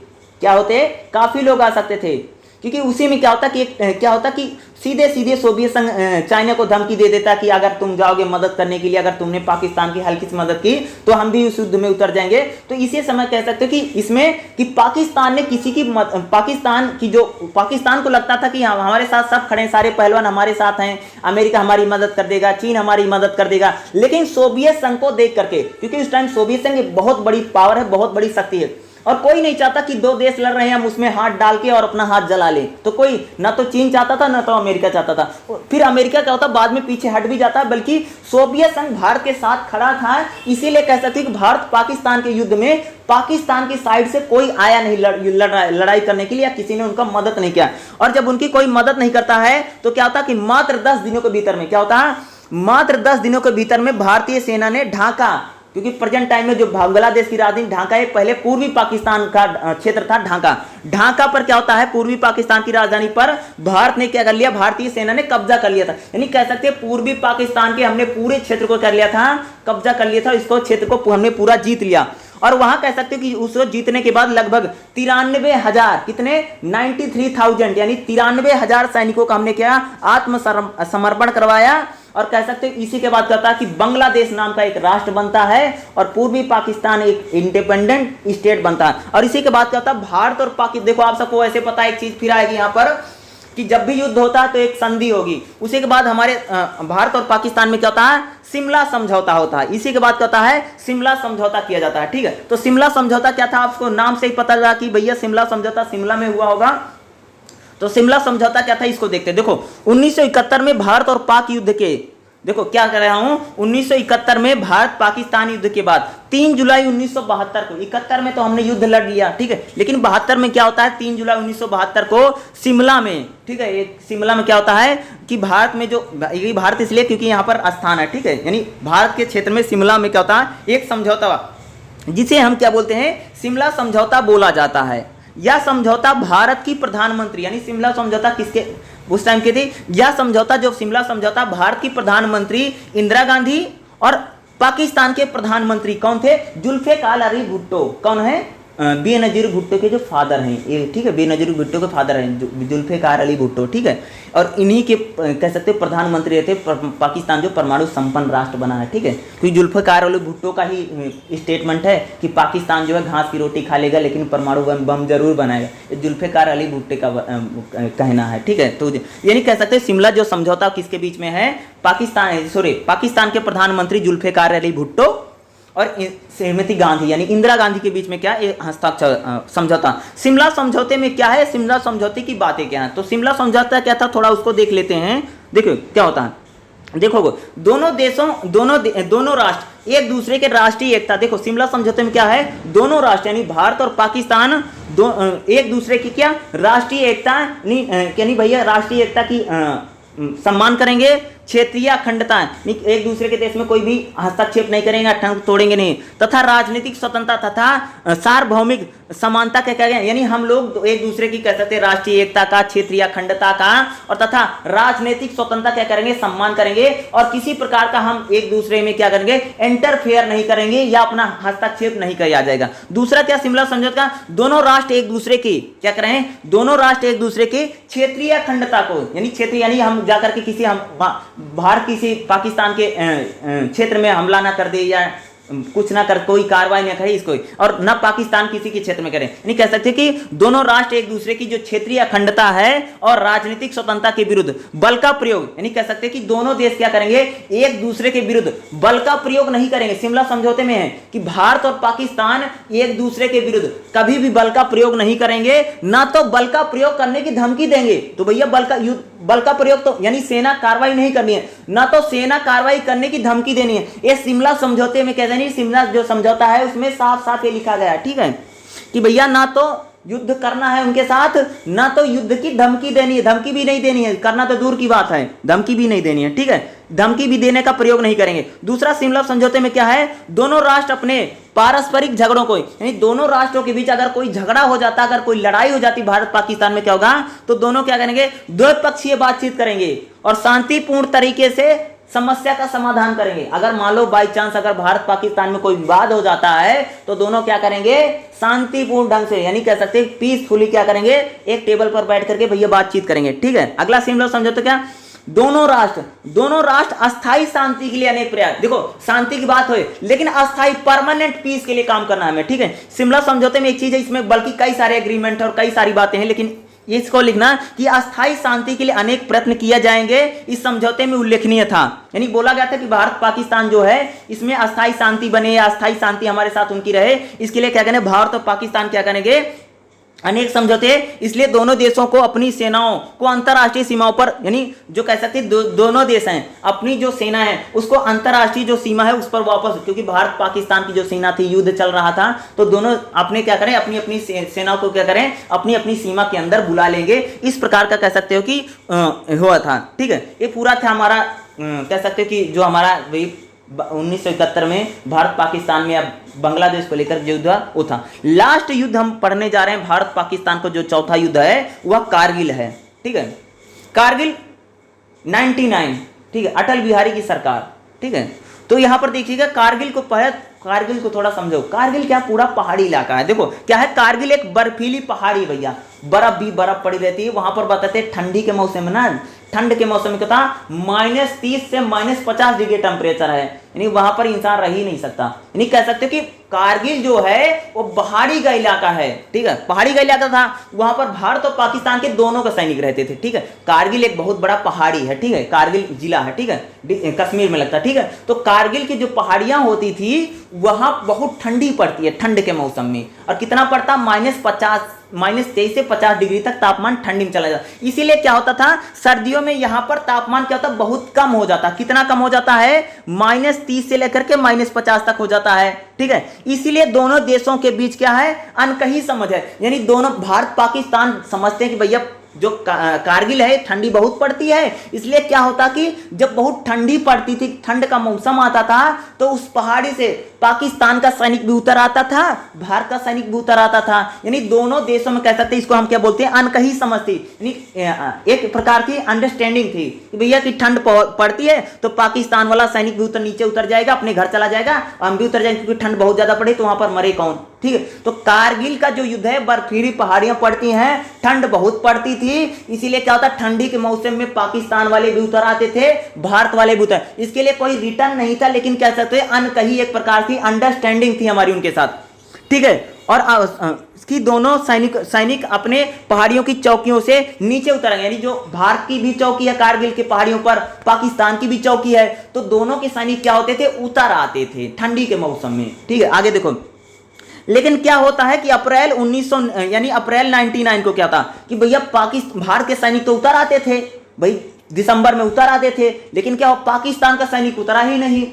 क्या होते, काफी लोग आ सकते थे, क्योंकि उसी में क्या होता कि क्या होता कि सीधे सीधे सोवियत संघ चाइना को धमकी दे देता कि अगर तुम जाओगे मदद करने के लिए, अगर तुमने पाकिस्तान की हल्की सी मदद की तो हम भी उस युद्ध में उतर जाएंगे। तो इसी समय कह सकते हो कि इसमें कि पाकिस्तान ने किसी की पाकिस्तान को लगता था कि हमारे साथ सब खड़े हैं, सारे पहलवान हमारे साथ हैं, अमेरिका हमारी मदद कर देगा, चीन हमारी मदद कर देगा, लेकिन सोवियत संघ को देख करके, क्योंकि उस टाइम सोवियत संघ बहुत बड़ी पावर है, बहुत बड़ी शक्ति है और कोई नहीं चाहता कि दो देश लड़ रहे हैं हम उसमें हाथ डाल के और अपना हाथ जला लें। तो कोई ना तो चीन चाहता था ना तो अमेरिका चाहता था। फिर अमेरिका क्या होता बाद में पीछे हट भी जाता, बल्कि सोवियत संघ भारत के साथ खड़ा था। इसीलिए कह सकते हैं कि भारत पाकिस्तान के युद्ध में पाकिस्तान की साइड से कोई आया नहीं लड़ाई करने के लिए, या किसी ने उनका मदद नहीं किया। और जब उनकी कोई मदद नहीं करता है तो क्या होता कि मात्र 10 दिनों के भीतर में क्या होता है, मात्र 10 दिनों के भीतर में भारतीय सेना ने ढाका, क्योंकि प्रेजेंट टाइम में जो बांग्लादेश की राजधानी ढाका है, पहले पूर्वी पाकिस्तान का क्षेत्र था ढाका। ढाका पर क्या होता है, पूर्वी पाकिस्तान की राजधानी पर भारत ने क्या कर लिया, भारतीय सेना ने कब्जा कर लिया था। यानी कह सकते हैं पूर्वी पाकिस्तान के हमने पूरे क्षेत्र को कर लिया था, कब्जा कर लिया था, इसको क्षेत्र को हमने पूरा जीत लिया। और वहां कह सकते हैं कि उसको जीतने के बाद लगभग 93,000 कितने 93,000 यानी 93,000 सैनिकों का हमने क्या आत्मसमर्पण करवाया। और कह सकते हैं इसी के बाद कहता है कि बांग्लादेश नाम का एक राष्ट्र बनता है और पूर्वी पाकिस्तान एक इंडिपेंडेंट स्टेट बनता है। और इसी के बाद कहता है भारत और पाकिस्तान, देखो आप सबको ऐसे पता है एक चीज फिर आएगी यहाँ पर कि जब भी युद्ध होता है तो एक संधि होगी। उसी के बाद हमारे भारत और पाकिस्तान में क्या होता है, शिमला समझौता होता है। इसी के बाद क्या होता है, शिमला समझौता किया जाता है, ठीक है। तो शिमला समझौता क्या था, आपको नाम से ही पता लगा कि भैया शिमला समझौता शिमला में हुआ होगा। तो शिमला समझौता क्या था इसको देखते हैं। देखो 1971 में भारत और पाक युद्ध के, देखो क्या कर रहा हूं, 1971 में भारत पाकिस्तान युद्ध के बाद 3 जुलाई 1972 को, 71 में तो हमने युद्ध लड़ लिया, ठीक है, लेकिन 72 में क्या होता है, 3 जुलाई 1972 को शिमला में, ठीक है, एक शिमला में क्या होता है कि भारत में जो, ये भारत इसलिए क्योंकि यहाँ पर स्थान है, ठीक है, यानी भारत के क्षेत्र में शिमला में क्या होता है एक समझौता जिसे हम क्या बोलते हैं, शिमला समझौता बोला जाता है। यह समझौता भारत की प्रधानमंत्री, यानी शिमला समझौता किसके उस टाइम की थी, यह समझौता जो शिमला समझौता भारत की प्रधानमंत्री इंदिरा गांधी और पाकिस्तान के प्रधानमंत्री कौन थे, जुल्फिकार अली भुट्टो, कौन है बेनज़ीर भुट्टो के जो फादर हैं ये, ठीक है, बेनज़ीर भुट्टो के फादर हैं जुल्फ़िकार अली भुट्टो, ठीक है, और इन्हीं के कह सकते हो प्रधानमंत्री थे पाकिस्तान जो परमाणु संपन्न राष्ट्र बना है, ठीक है। तो जुल्फ़िकार अली भुट्टो का ही स्टेटमेंट है कि पाकिस्तान जो है घास की रोटी खा लेगा लेकिन परमाणु बम जरूर बनाएगा, ये जुल्फ़िकार अली भुट्टो का कहना है, ठीक है। तो यानी कह सकते हैं शिमला जो समझौता किसके बीच में है, पाकिस्तान के प्रधानमंत्री जुल्फ़िकार अली भुट्टो और श्रीमती गांधी यानी इंदिरा गांधी के बीच में क्या हस्ताक्षर समझौता। शिमला समझौते में क्या है, शिमला समझौते की बातें क्या है, तो शिमला समझौता क्या था थोड़ा उसको देख लेते हैं। देखो क्या होता है, देखो दोनों राष्ट्र एक दूसरे के राष्ट्रीय एकता, देखो शिमला समझौते में क्या है, दोनों राष्ट्र यानी भारत और पाकिस्तान एक दूसरे की क्या राष्ट्रीय एकता यानी भैया राष्ट्रीय एकता की सम्मान करेंगे, क्षेत्रीय अखंडता एक दूसरे के देश में कोई भी हस्तक्षेप नहीं करेंगे, तोड़ेंगे नहीं, तथा राजनीतिक स्वतंत्रता तथा सार्वभौमिक समानता क्या क्या यानी हम लोग एक दूसरे की कह सकते हैं राष्ट्रीय एकता का, क्षेत्रीय अखंडता का और तथा राजनीतिक स्वतंत्रता क्या करेंगे, सम्मान करेंगे, और किसी प्रकार का हम एक दूसरे में क्या करेंगे, इंटरफेयर नहीं करेंगे या अपना हस्तक्षेप नहीं किया जाएगा। दूसरा क्या शिमला समझौता, दोनों राष्ट्र एक दूसरे की क्या करें, दोनों राष्ट्र एक दूसरे की क्षेत्रीय अखंडता को यानी क्षेत्रीय यानी हम जाकर के किसी हम भारत किसी पाकिस्तान के क्षेत्र में हमला ना कर दे या कुछ ना कर, कोई कार्रवाई ना करे इसको, और न पाकिस्तान किसी के क्षेत्र में करे, नहीं कह सकते कि दोनों राष्ट्र एक दूसरे की जो क्षेत्रीय अखंडता है और राजनीतिक स्वतंत्रता के विरुद्ध बल का प्रयोग, यानी कह सकते कि दोनों देश क्या करेंगे, एक दूसरे के विरुद्ध बल का प्रयोग नहीं करेंगे। शिमला समझौते में है कि भारत और पाकिस्तान एक दूसरे के विरुद्ध कभी भी बल का प्रयोग नहीं करेंगे, ना तो बल का प्रयोग करने की धमकी देंगे। तो भैया बल का प्रयोग तो यानी सेना कार्रवाई नहीं करनी है, ना तो सेना कार्रवाई करने की धमकी देनी है। ये शिमला समझौते में कहते हैं, शिमला जो समझौता है उसमें साफ साफ ये लिखा गया है, ठीक है, कि भैया ना तो युद्ध करना है उनके साथ, ना तो युद्ध की धमकी देनी है, धमकी भी नहीं देनी है, करना तो दूर की बात है, धमकी भी नहीं देनी है, ठीक है, धमकी भी देने का प्रयोग नहीं करेंगे। दूसरा शिमला समझौते में क्या है, दोनों राष्ट्र अपने पारस्परिक झगड़ों को यानी दोनों राष्ट्रों के बीच अगर कोई झगड़ा हो जाता, अगर कोई लड़ाई हो जाती भारत पाकिस्तान में क्या होगा, तो दोनों क्या करेंगे, द्विपक्षीय बातचीत करेंगे और शांतिपूर्ण तरीके से समस्या का समाधान करेंगे। अगर मान लो बाई चांस अगर भारत पाकिस्तान में कोई विवाद हो जाता है तो दोनों क्या करेंगे, शांतिपूर्ण ढंग से यानी कह सकते हैं पीसफुली क्या करेंगे, एक टेबल पर बैठ करके भैया बातचीत करेंगे, ठीक है। अगला शिमला समझौता क्या, दोनों राष्ट्र अस्थाई शांति के लिए अनेक प्रयास, देखो शांति की बात हो लेकिन अस्थाई परमानेंट पीस के लिए काम करना है हमें, ठीक है। शिमला समझौते में एक चीज है, इसमें बल्कि कई सारे एग्रीमेंट और कई सारी बातें हैं, लेकिन इसको लिखना कि अस्थाई शांति के लिए अनेक प्रयत्न किए जाएंगे, इस समझौते में उल्लेखनीय था। यानी बोला गया था कि भारत पाकिस्तान जो है इसमें अस्थाई शांति बने या अस्थाई शांति हमारे साथ उनकी रहे, इसके लिए क्या करेंगे, भारत और पाकिस्तान क्या करेंगे, अनेक समझौते, इसलिए दोनों देशों को अपनी सेनाओं को अंतर्राष्ट्रीय सीमाओं पर यानी जो कह सकते दोनों देश हैं अपनी जो सेना है उसको अंतर्राष्ट्रीय जो सीमा है उस पर वापस, क्योंकि भारत पाकिस्तान की जो सेना थी युद्ध चल रहा था, तो दोनों अपने क्या करें, अपनी अपनी सेनाओं को क्या करें, अपनी अपनी सीमा के अंदर बुला लेंगे। इस प्रकार का कह सकते हो कि हुआ था, ठीक है। ये पूरा था हमारा कह सकते हो कि जो हमारा 1971 में भारत पाकिस्तान में अब बांग्लादेश को लेकर जो युद्ध वो था। लास्ट युद्ध हम पढ़ने जा रहे हैं भारत पाकिस्तान को, जो चौथा युद्ध है वह कारगिल है, ठीक है। कारगिल 99, ठीक है, अटल बिहारी की सरकार, ठीक है। तो यहां पर देखिएगा कारगिल को थोड़ा समझो। कारगिल क्या पूरा पहाड़ी इलाका है, देखो क्या है, कारगिल एक बर्फीली पहाड़ी, भैया बर्फ पड़ी रहती है वहां पर। बताते ठंडी के मौसम में ना, ठंड के मौसम में क्या था, -30 से -50 डिग्री टेम्परेचर है, यानी वहां पर इंसान रह ही नहीं सकता। यानी कह सकते हो कि कारगिल जो है वो पहाड़ी का इलाका है, ठीक है, पहाड़ी का इलाका था, वहां पर भारत और पाकिस्तान के दोनों के सैनिक रहते थे, ठीक है। कारगिल एक बहुत बड़ा पहाड़ी है, ठीक है, कारगिल जिला है, ठीक है, कश्मीर में लगता है, ठीक है। तो कारगिल की जो पहाड़ियां होती थी वहां बहुत ठंडी पड़ती है ठंड के मौसम में, और कितना पड़ता, -23 से 50 डिग्री तक तापमान ठंडी में चला जाता। इसीलिए क्या होता था, सर्दियों में यहां पर तापमान क्या होता, बहुत कम हो जाता। कितना कम हो जाता है, -30 से लेकर के -50 तक हो जाता है, ठीक है। इसीलिए दोनों देशों के बीच क्या है, अनकही समझ है, यानी दोनों भारत पाकिस्तान समझते हैं कि भैया जो कारगिल है ठंडी बहुत पड़ती है, इसलिए क्या होता कि जब बहुत ठंडी पड़ती थी, ठंड का मौसम आता था, तो उस पहाड़ी से पाकिस्तान का सैनिक भी उतर आता था, भारत का सैनिक भी उतर आता था। यानी दोनों देशों में कह सकते हैं, इसको हम क्या बोलते हैं, अनकही समझ थी। यानी एक प्रकार की अंडरस्टैंडिंग थी कि भैया कि ठंड पड़ती है तो पाकिस्तान वाला सैनिक भी नीचे उतर जाएगा, अपने घर चला जाएगा, हम भी उतर जाएंगे, क्योंकि ठंड बहुत ज्यादा पड़े तो वहां पर मरे कौन। ठीक है, तो कारगिल का जो युद्ध है, बर्फीली पहाड़ियां पड़ती हैं, ठंड बहुत पड़ती थी, इसीलिए क्या होता है, ठंडी के मौसम में पाकिस्तान वाले भी उतर आते थे, भारत वाले भी उतर। इसके लिए कोई रिटर्न नहीं था, लेकिन कह सकते हैं अनकही एक प्रकार की अंडरस्टैंडिंग थी हमारी उनके साथ। ठीक है, और कि दोनों सैनिक अपने पहाड़ियों की चौकियों से नीचे उतरेंगे। यानी जो भारत की भी चौकी है कारगिल के पहाड़ियों पर, पाकिस्तान की भी चौकी है, तो दोनों के सैनिक क्या होते थे, उतर आते थे ठंडी के मौसम में। ठीक है, आगे देखो। लेकिन क्या होता है कि अप्रैल 99 को क्या था कि भैया भारत के सैनिक तो उतर आते थे भाई, दिसंबर में उतर आते थे, लेकिन क्या पाकिस्तान का सैनिक उतरा ही नहीं।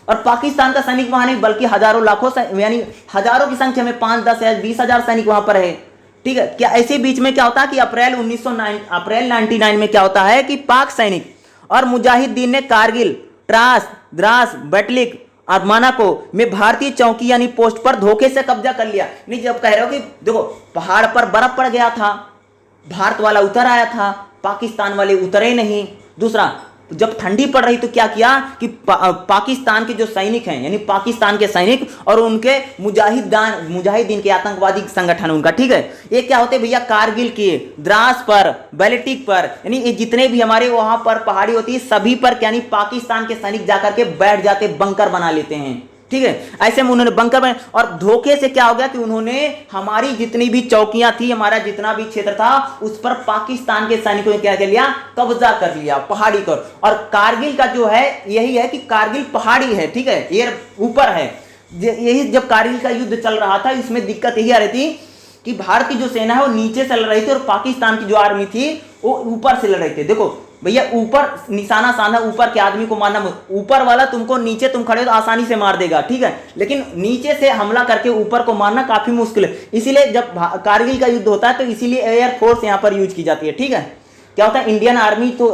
और पाकिस्तान का सैनिक वहां नहीं, बल्कि हजारों लाखों, यानी हजारों की संख्या में 5, 10 या 20 हजार सैनिक वहां पर है। ठीक है, क्या ऐसे बीच में क्या होता है कि अप्रैल 99 में क्या होता है कि पाक सैनिक और मुजाहिदीन ने कारगिल, ट्रास, द्रास, बैटलिक और मानाको में भारतीय चौकी यानी पोस्ट पर धोखे से कब्जा कर लिया। नहीं, जब कह रहे हो कि देखो पहाड़ पर बर्फ पड़ गया था, भारत वाला उतर आया था, पाकिस्तान वाले उतरे नहीं। दूसरा, जब ठंडी पड़ रही तो क्या किया कि पाकिस्तान के जो सैनिक हैं, यानी पाकिस्तान के सैनिक और उनके मुजाहिदीन के आतंकवादी संगठन उनका, ठीक है, ये क्या होते भैया, कारगिल के द्रास पर, बैलेटिक पर, यानी ये जितने भी हमारे वहां पर पहाड़ी होती है सभी पर, यानी पाकिस्तान के सैनिक जाकर के बैठ जाते, बंकर बना लेते हैं। ठीक है, ऐसे में उन्होंने बंकर बनाए और धोखे से क्या हो गया कि उन्होंने हमारी जितनी भी चौकियां थी, हमारा जितना भी क्षेत्र था, उस पर पाकिस्तान के सैनिकों ने क्या कर लिया, कब्जा कर लिया पहाड़ी पर। और कारगिल का जो है यही है कि कारगिल पहाड़ी है, ठीक है, एयर ऊपर है। यही जब कारगिल का युद्ध चल रहा था, इसमें दिक्कत यही आ रही थी कि भारत की जो सेना है वो नीचे से लड़ रही थी और पाकिस्तान की जो आर्मी थी वो ऊपर से लड़ रही थी। देखो भैया, ऊपर निशाना साधा, ऊपर के आदमी को मारना, ऊपर वाला तुमको नीचे तुम खड़े हो तो आसानी से मार देगा, ठीक है, लेकिन नीचे से हमला करके ऊपर को मारना काफी मुश्किल है। इसीलिए जब कारगिल का युद्ध होता है तो इसीलिए एयर फोर्स यहां पर यूज की जाती है। ठीक है, क्या होता है, इंडियन आर्मी तो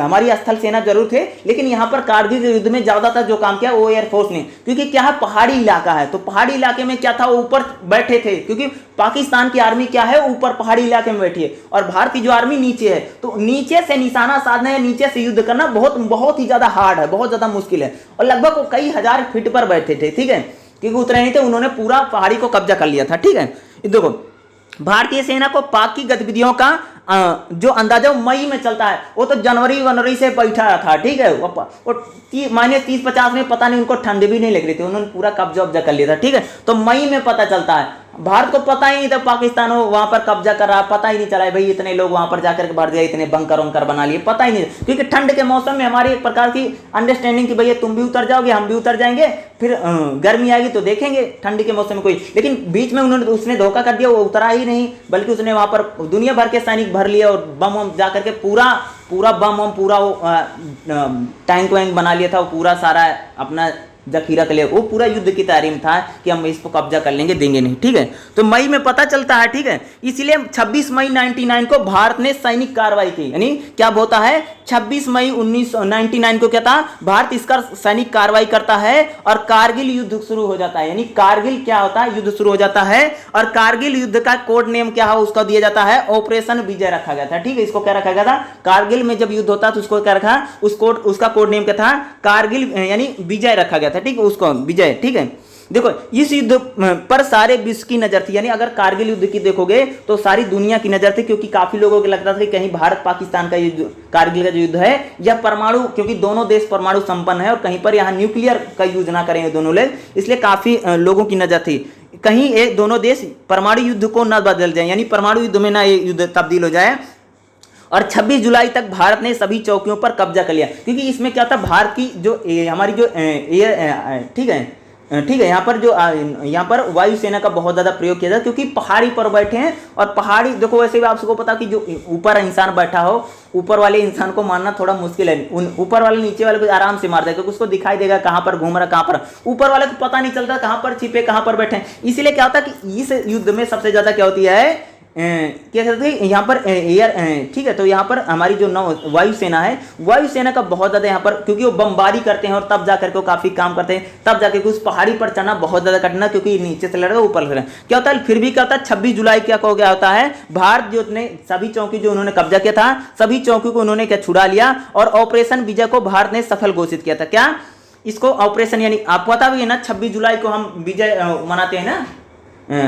हमारी स्थल सेना जरूर थे, लेकिन यहां पर कारगिल के युद्ध में ज्यादातर जो काम किया वो एयरफोर्स ने, क्योंकि क्या है, पहाड़ी इलाका है, तो पहाड़ी इलाके में क्या था, वो ऊपर बैठे थे, क्योंकि पाकिस्तान की आर्मी क्या है, ऊपर पहाड़ी इलाके में बैठी है और भारत की जो आर्मी नीचे है, तो नीचे से निशाना साधना या नीचे से युद्ध करना बहुत ही ज्यादा हार्ड है, बहुत ज्यादा मुश्किल है। और लगभग वो कई हजार फीट पर बैठे थे, ठीक है, क्योंकि उतरे नहीं थे, उन्होंने पूरा पहाड़ी को कब्जा कर लिया था। ठीक है, देखो भारतीय सेना को पाक की गतिविधियों का जो अंदाजा मई में चलता है, वो तो जनवरी से बैठा था। ठीक है, वो -30-50 में पता नहीं, उनको ठंड भी नहीं लग रही थी, उन्होंने पूरा कब्जा कर लिया था। ठीक है, तो मई में पता चलता है, भारत को पता ही नहीं था पाकिस्तान वहां पर कब्जा कर रहा, पता ही नहीं चला भाई, इतने लोग वहां पर जाकर के भर दिया, इतने बंकर वंकर बना लिए, पता ही नहीं, क्योंकि ठंड के मौसम में हमारी एक प्रकार की अंडरस्टैंडिंग की भैया तुम भी उतर जाओगे, हम भी उतर जाएंगे, फिर गर्मी आएगी तो देखेंगे ठंड के मौसम में कोई। लेकिन बीच में उसने धोखा कर दिया, वो उतरा ही नहीं, बल्कि उसने वहां पर दुनिया भर के सैनिक भर लिए और बम जाकर के पूरा बम पूरा टैंक वैंक बना लिया था, वो पूरा सारा अपना जखीरा के लिए, वो पूरा युद्ध की तैयारी में था कि हम इसको कब्जा कर लेंगे, देंगे नहीं। ठीक है, तो मई में पता चलता है। ठीक है, इसलिए 26 मई 99 को भारत ने सैनिक कार्रवाई की, यानी क्या होता है, 26 मई 1999 को क्या था, भारत इसका सैनिक कार्रवाई करता है और कारगिल युद्ध शुरू हो जाता है। यानी कारगिल क्या होता है, युद्ध शुरू हो जाता है और कारगिल युद्ध का कोड नेम क्या है, उसका दिया जाता है ऑपरेशन विजय रखा गया था। ठीक है, इसको क्या रखा गया था, कारगिल में जब युद्ध होता है तो उसको क्या रखा, उसका कोड नेम क्या था, कारगिल यानी विजय रखा गया था। ठीक है, उसको विजय। ठीक है, देखो इस युद्ध पर सारे विश्व की नजर थी, यानी अगर कारगिल युद्ध की देखोगे तो सारी दुनिया की नजर थी, क्योंकि काफी लोगों को लगता था कि कहीं भारत पाकिस्तान का युद्ध, कारगिल का जो युद्ध है यह परमाणु, क्योंकि दोनों देश परमाणु संपन्न है और कहीं पर यहाँ न्यूक्लियर का यूज ना करेंगे दोनों लोग, इसलिए काफी लोगों की नजर थी कहीं ये दोनों देश परमाणु युद्ध को न बदल जाए, यानी परमाणु युद्ध में ना ये युद्ध तब्दील हो जाए। और 26 जुलाई तक भारत ने सभी चौकियों पर कब्जा कर लिया, क्योंकि इसमें क्या था, भारत की जो हमारी जो ठीक है, यहाँ पर वायुसेना का बहुत ज्यादा प्रयोग किया जाता, क्योंकि पहाड़ी पर बैठे हैं और पहाड़ी, देखो वैसे भी आप सबको पता कि जो ऊपर इंसान बैठा हो, ऊपर वाले इंसान को मारना थोड़ा मुश्किल है, ऊपर वाले नीचे वाले को आराम से मार देगा, क्योंकि उसको दिखाई देगा कहां पर घूम रहा, कहां पर, ऊपर वाले को पता नहीं चलता कहां पर छिपे, कहां पर बैठे। इसीलिए क्या होता है कि इस युद्ध में सबसे ज्यादा क्या होती है, क्या कहते हैं यहाँ पर एयर, ठीक है। तो यहाँ पर हमारी जो वायुसेना है, वायुसेना का बहुत ज़्यादा यहाँ पर, क्योंकि वो बमबारी करते हैं और तब जा करके वो काफ़ी काम करते हैं, तब जाकर के उस पहाड़ी पर चढ़ना बहुत ज़्यादा कठिन है, क्योंकि नीचे से लड़ेगा ऊपर से क्या होता है। फिर भी क्या होता है, 26 जुलाई क्या हो गया होता है, भारत जो ने सभी चौकी जो उन्होंने कब्जा किया था, सभी चौकी को उन्होंने क्या छुड़ा लिया और ऑपरेशन विजय को भारत ने सफल घोषित किया था। क्या इसको ऑपरेशन, यानी आपको पता भी है ना 26 जुलाई को हम विजय मनाते हैं ना,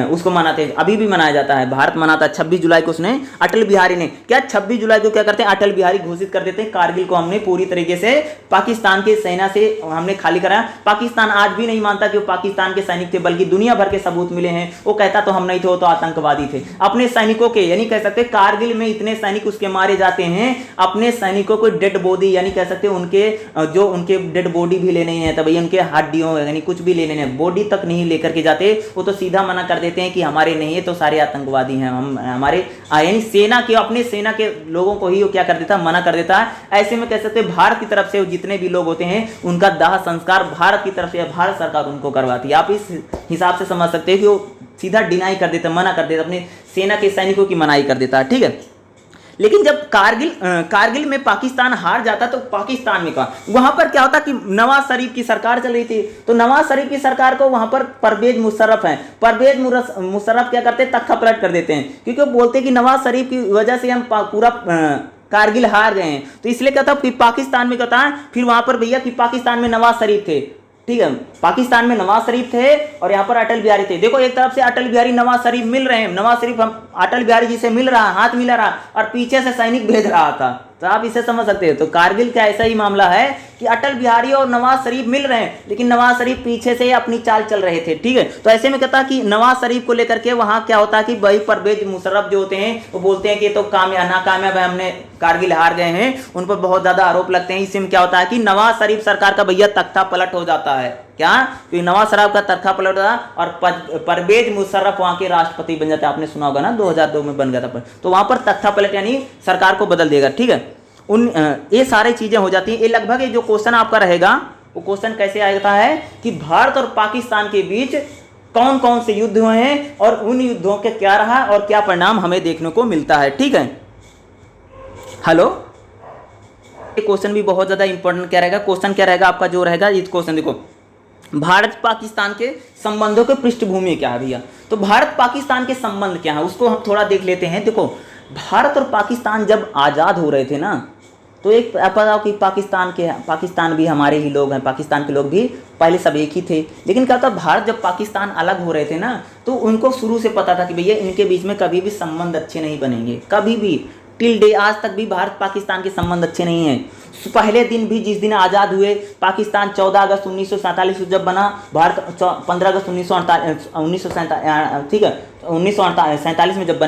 उसको मनाते हैं, अभी भी मनाया जाता है, भारत मनाता है 26 जुलाई को। उसने अटल बिहारी ने क्या 26 जुलाई को क्या करते हैं, अटल बिहारी घोषित कर देते हैं कारगिल को हमने पूरी तरीके से पाकिस्तान के सेना से हमने खाली कराया। पाकिस्तान आज भी नहीं मानता कि वो पाकिस्तान के सैनिक थे, बल्कि दुनिया भर के सबूत मिले हैं। वो कहता तो हम नहीं थे, वो तो आतंकवादी थे। अपने सैनिकों के, यानी कह सकते कारगिल में इतने सैनिक उसके मारे जाते हैं, अपने सैनिकों को डेड बॉडी, यानी कह सकते उनके जो उनके डेड बॉडी भी लेने हैं, तब उनके हड्डियों यानी कुछ भी लेने हैं, बॉडी तक नहीं लेकर के जाते, वो तो सीधा मना कर देते हैं कि हमारे नहीं है, तो सारे आतंकवादी हैं, हम हमारे यानी सेना के, अपने सेना के लोगों को ही वो क्या कर देता है, मना कर देता है। ऐसे में कह सकते हैं भारत की तरफ से जितने भी लोग होते हैं उनका दाह संस्कार भारत की तरफ से भारत सरकार उनको करवाती है। आप इस हिसाब से समझ सकते हैं कि वो सीधा डिनाई कर देता, मना कर देता, अपने सेना के सैनिकों की मनाही कर देता है, ठीक है। लेकिन जब कारगिल में पाकिस्तान हार जाता तो पाकिस्तान में का वहां पर क्या होता कि नवाज शरीफ की सरकार चल रही थी, तो नवाज शरीफ की सरकार को वहां पर परवेज मुशर्रफ है, परवेज मुशर्रफ क्या करते हैं, तख्ता पलट कर देते हैं, क्योंकि वो बोलते हैं कि नवाज शरीफ की वजह से हम पूरा कारगिल हार गए हैं। तो इसलिए क्या था कि पाकिस्तान में कहता है, फिर वहां पर भैया कि पाकिस्तान में नवाज शरीफ थे, ठीक है, पाकिस्तान में नवाज शरीफ थे और यहाँ पर अटल बिहारी थे। देखो एक तरफ से अटल बिहारी नवाज शरीफ मिल रहे हैं, नवाज शरीफ हम अटल बिहारी जी से मिल रहा, हाथ मिला रहा, और पीछे से सैनिक भेज रहा था। तो आप इसे समझ सकते हो। तो कारगिल का ऐसा ही मामला है कि अटल बिहारी और नवाज शरीफ मिल रहे हैं, लेकिन नवाज शरीफ पीछे से अपनी चाल चल रहे थे, ठीक है। तो ऐसे में कहता कि नवाज शरीफ को लेकर के वहां क्या होता है कि भाई परवेज मुशर्रफ जो होते हैं वो बोलते हैं कि तो नाकामयाब है, हमने कारगिल हार गए हैं, उन पर बहुत ज्यादा आरोप लगते हैं। इससे में क्या होता है कि नवाज शरीफ सरकार का भैया तख्ता पलट हो जाता है। क्या तो नवाज शरीफ का तख्ता पलट था और परवेज मुशर्रफ वहां के राष्ट्रपति बन जाते हैं। आपने सुना होगा ना 2002 में बन गया था, तो वहां पर तख्ता पलट यानी सरकार को बदल देगा, ठीक है। ये सारी चीजें हो जाती हैं। ये लगभग ये जो क्वेश्चन आपका रहेगा वो क्वेश्चन कैसे आता है कि भारत और पाकिस्तान के बीच कौन कौन से युद्ध हुए हैं और उन युद्धों के क्या रहा और क्या परिणाम हमें देखने को मिलता है, ठीक है। हेलो, ये क्वेश्चन भी बहुत ज्यादा इंपॉर्टेंट क्या रहेगा, क्वेश्चन क्या रहेगा आपका जो रहेगा ये क्वेश्चन देखो, भारत पाकिस्तान के संबंधों के पृष्ठभूमि क्या है भैया। तो भारत पाकिस्तान के संबंध क्या है उसको हम थोड़ा देख लेते हैं। देखो भारत और पाकिस्तान जब आज़ाद हो रहे थे ना, तो एक पता कि पाकिस्तान भी हमारे ही लोग हैं, पाकिस्तान के लोग भी पहले सब एक ही थे। लेकिन क्या होता, भारत जब पाकिस्तान अलग हो रहे थे ना, तो उनको शुरू से पता था कि भैया इनके बीच में कभी भी संबंध अच्छे नहीं बनेंगे, कभी भी, टिल डे आज तक भी भारत पाकिस्तान के संबंध अच्छे नहीं हैं। पहले दिन भी जिस दिन आज़ाद हुए पाकिस्तान 14 अगस्त 1947 को जब बना, भारत 15 अगस्त 1947 ठीक है 1947 में जब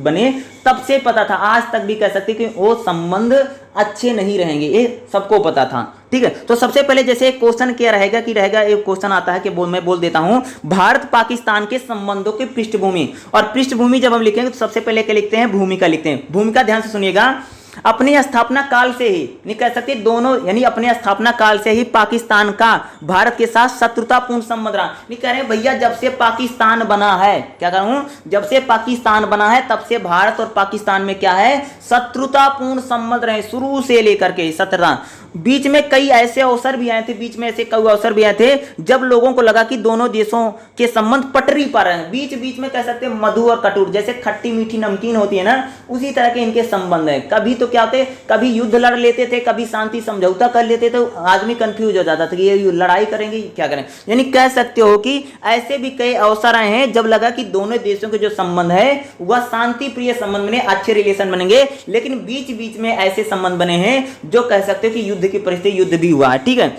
बने तब से पता था, आज तक भी कह सकते कि वो संबंध अच्छे नहीं रहेंगे, ये सबको पता था, ठीक है। तो सबसे पहले जैसे एक क्वेश्चन क्या रहेगा कि एक क्वेश्चन आता है कि मैं बोल देता हूं भारत पाकिस्तान के संबंधों की पृष्ठभूमि। और पृष्ठभूमि जब हम लिखेंगे तो सबसे पहले क्या लिखते हैं, भूमिका लिखते हैं। भूमिका ध्यान से सुनिएगा, अपने स्थापना काल से ही नहीं कह सकते दोनों, यानी अपने स्थापना काल से ही पाकिस्तान का भारत के साथ शत्रुतापूर्ण संबंध रहा। नहीं कह रहे भैया जब से पाकिस्तान बना है, क्या कह रहा हूं, जब से पाकिस्तान बना है तब से भारत और पाकिस्तान में क्या है, शत्रुतापूर्ण संबंध रहे शुरू से लेकर के शत्रुता। बीच में कई ऐसे अवसर भी आए थे, जब लोगों को लगा कि दोनों देशों के संबंध पटरी पर हैं। बीच बीच में कह सकते हैं मधु और कटुर, जैसे खट्टी मीठी नमकीन होती है ना, उसी तरह के इनके संबंध है। कभी तो क्या होते, कभी युद्ध लड़ लेते थे, कभी शांति समझौता कर लेते थे, आदमी कंफ्यूज हो जाता था कि ये लड़ाई करेंगे क्या करें। यानी कह सकते हो कि ऐसे भी कई अवसर आए हैं जब लगा कि दोनों देशों के जो संबंध है वह शांति प्रिय संबंध बने, अच्छे रिलेशन बनेंगे। लेकिन बीच बीच में ऐसे संबंध बने हैं जो कह सकते हो कि युद्ध की परिस्थिति, युद्ध भी हुआ है, ठीक है।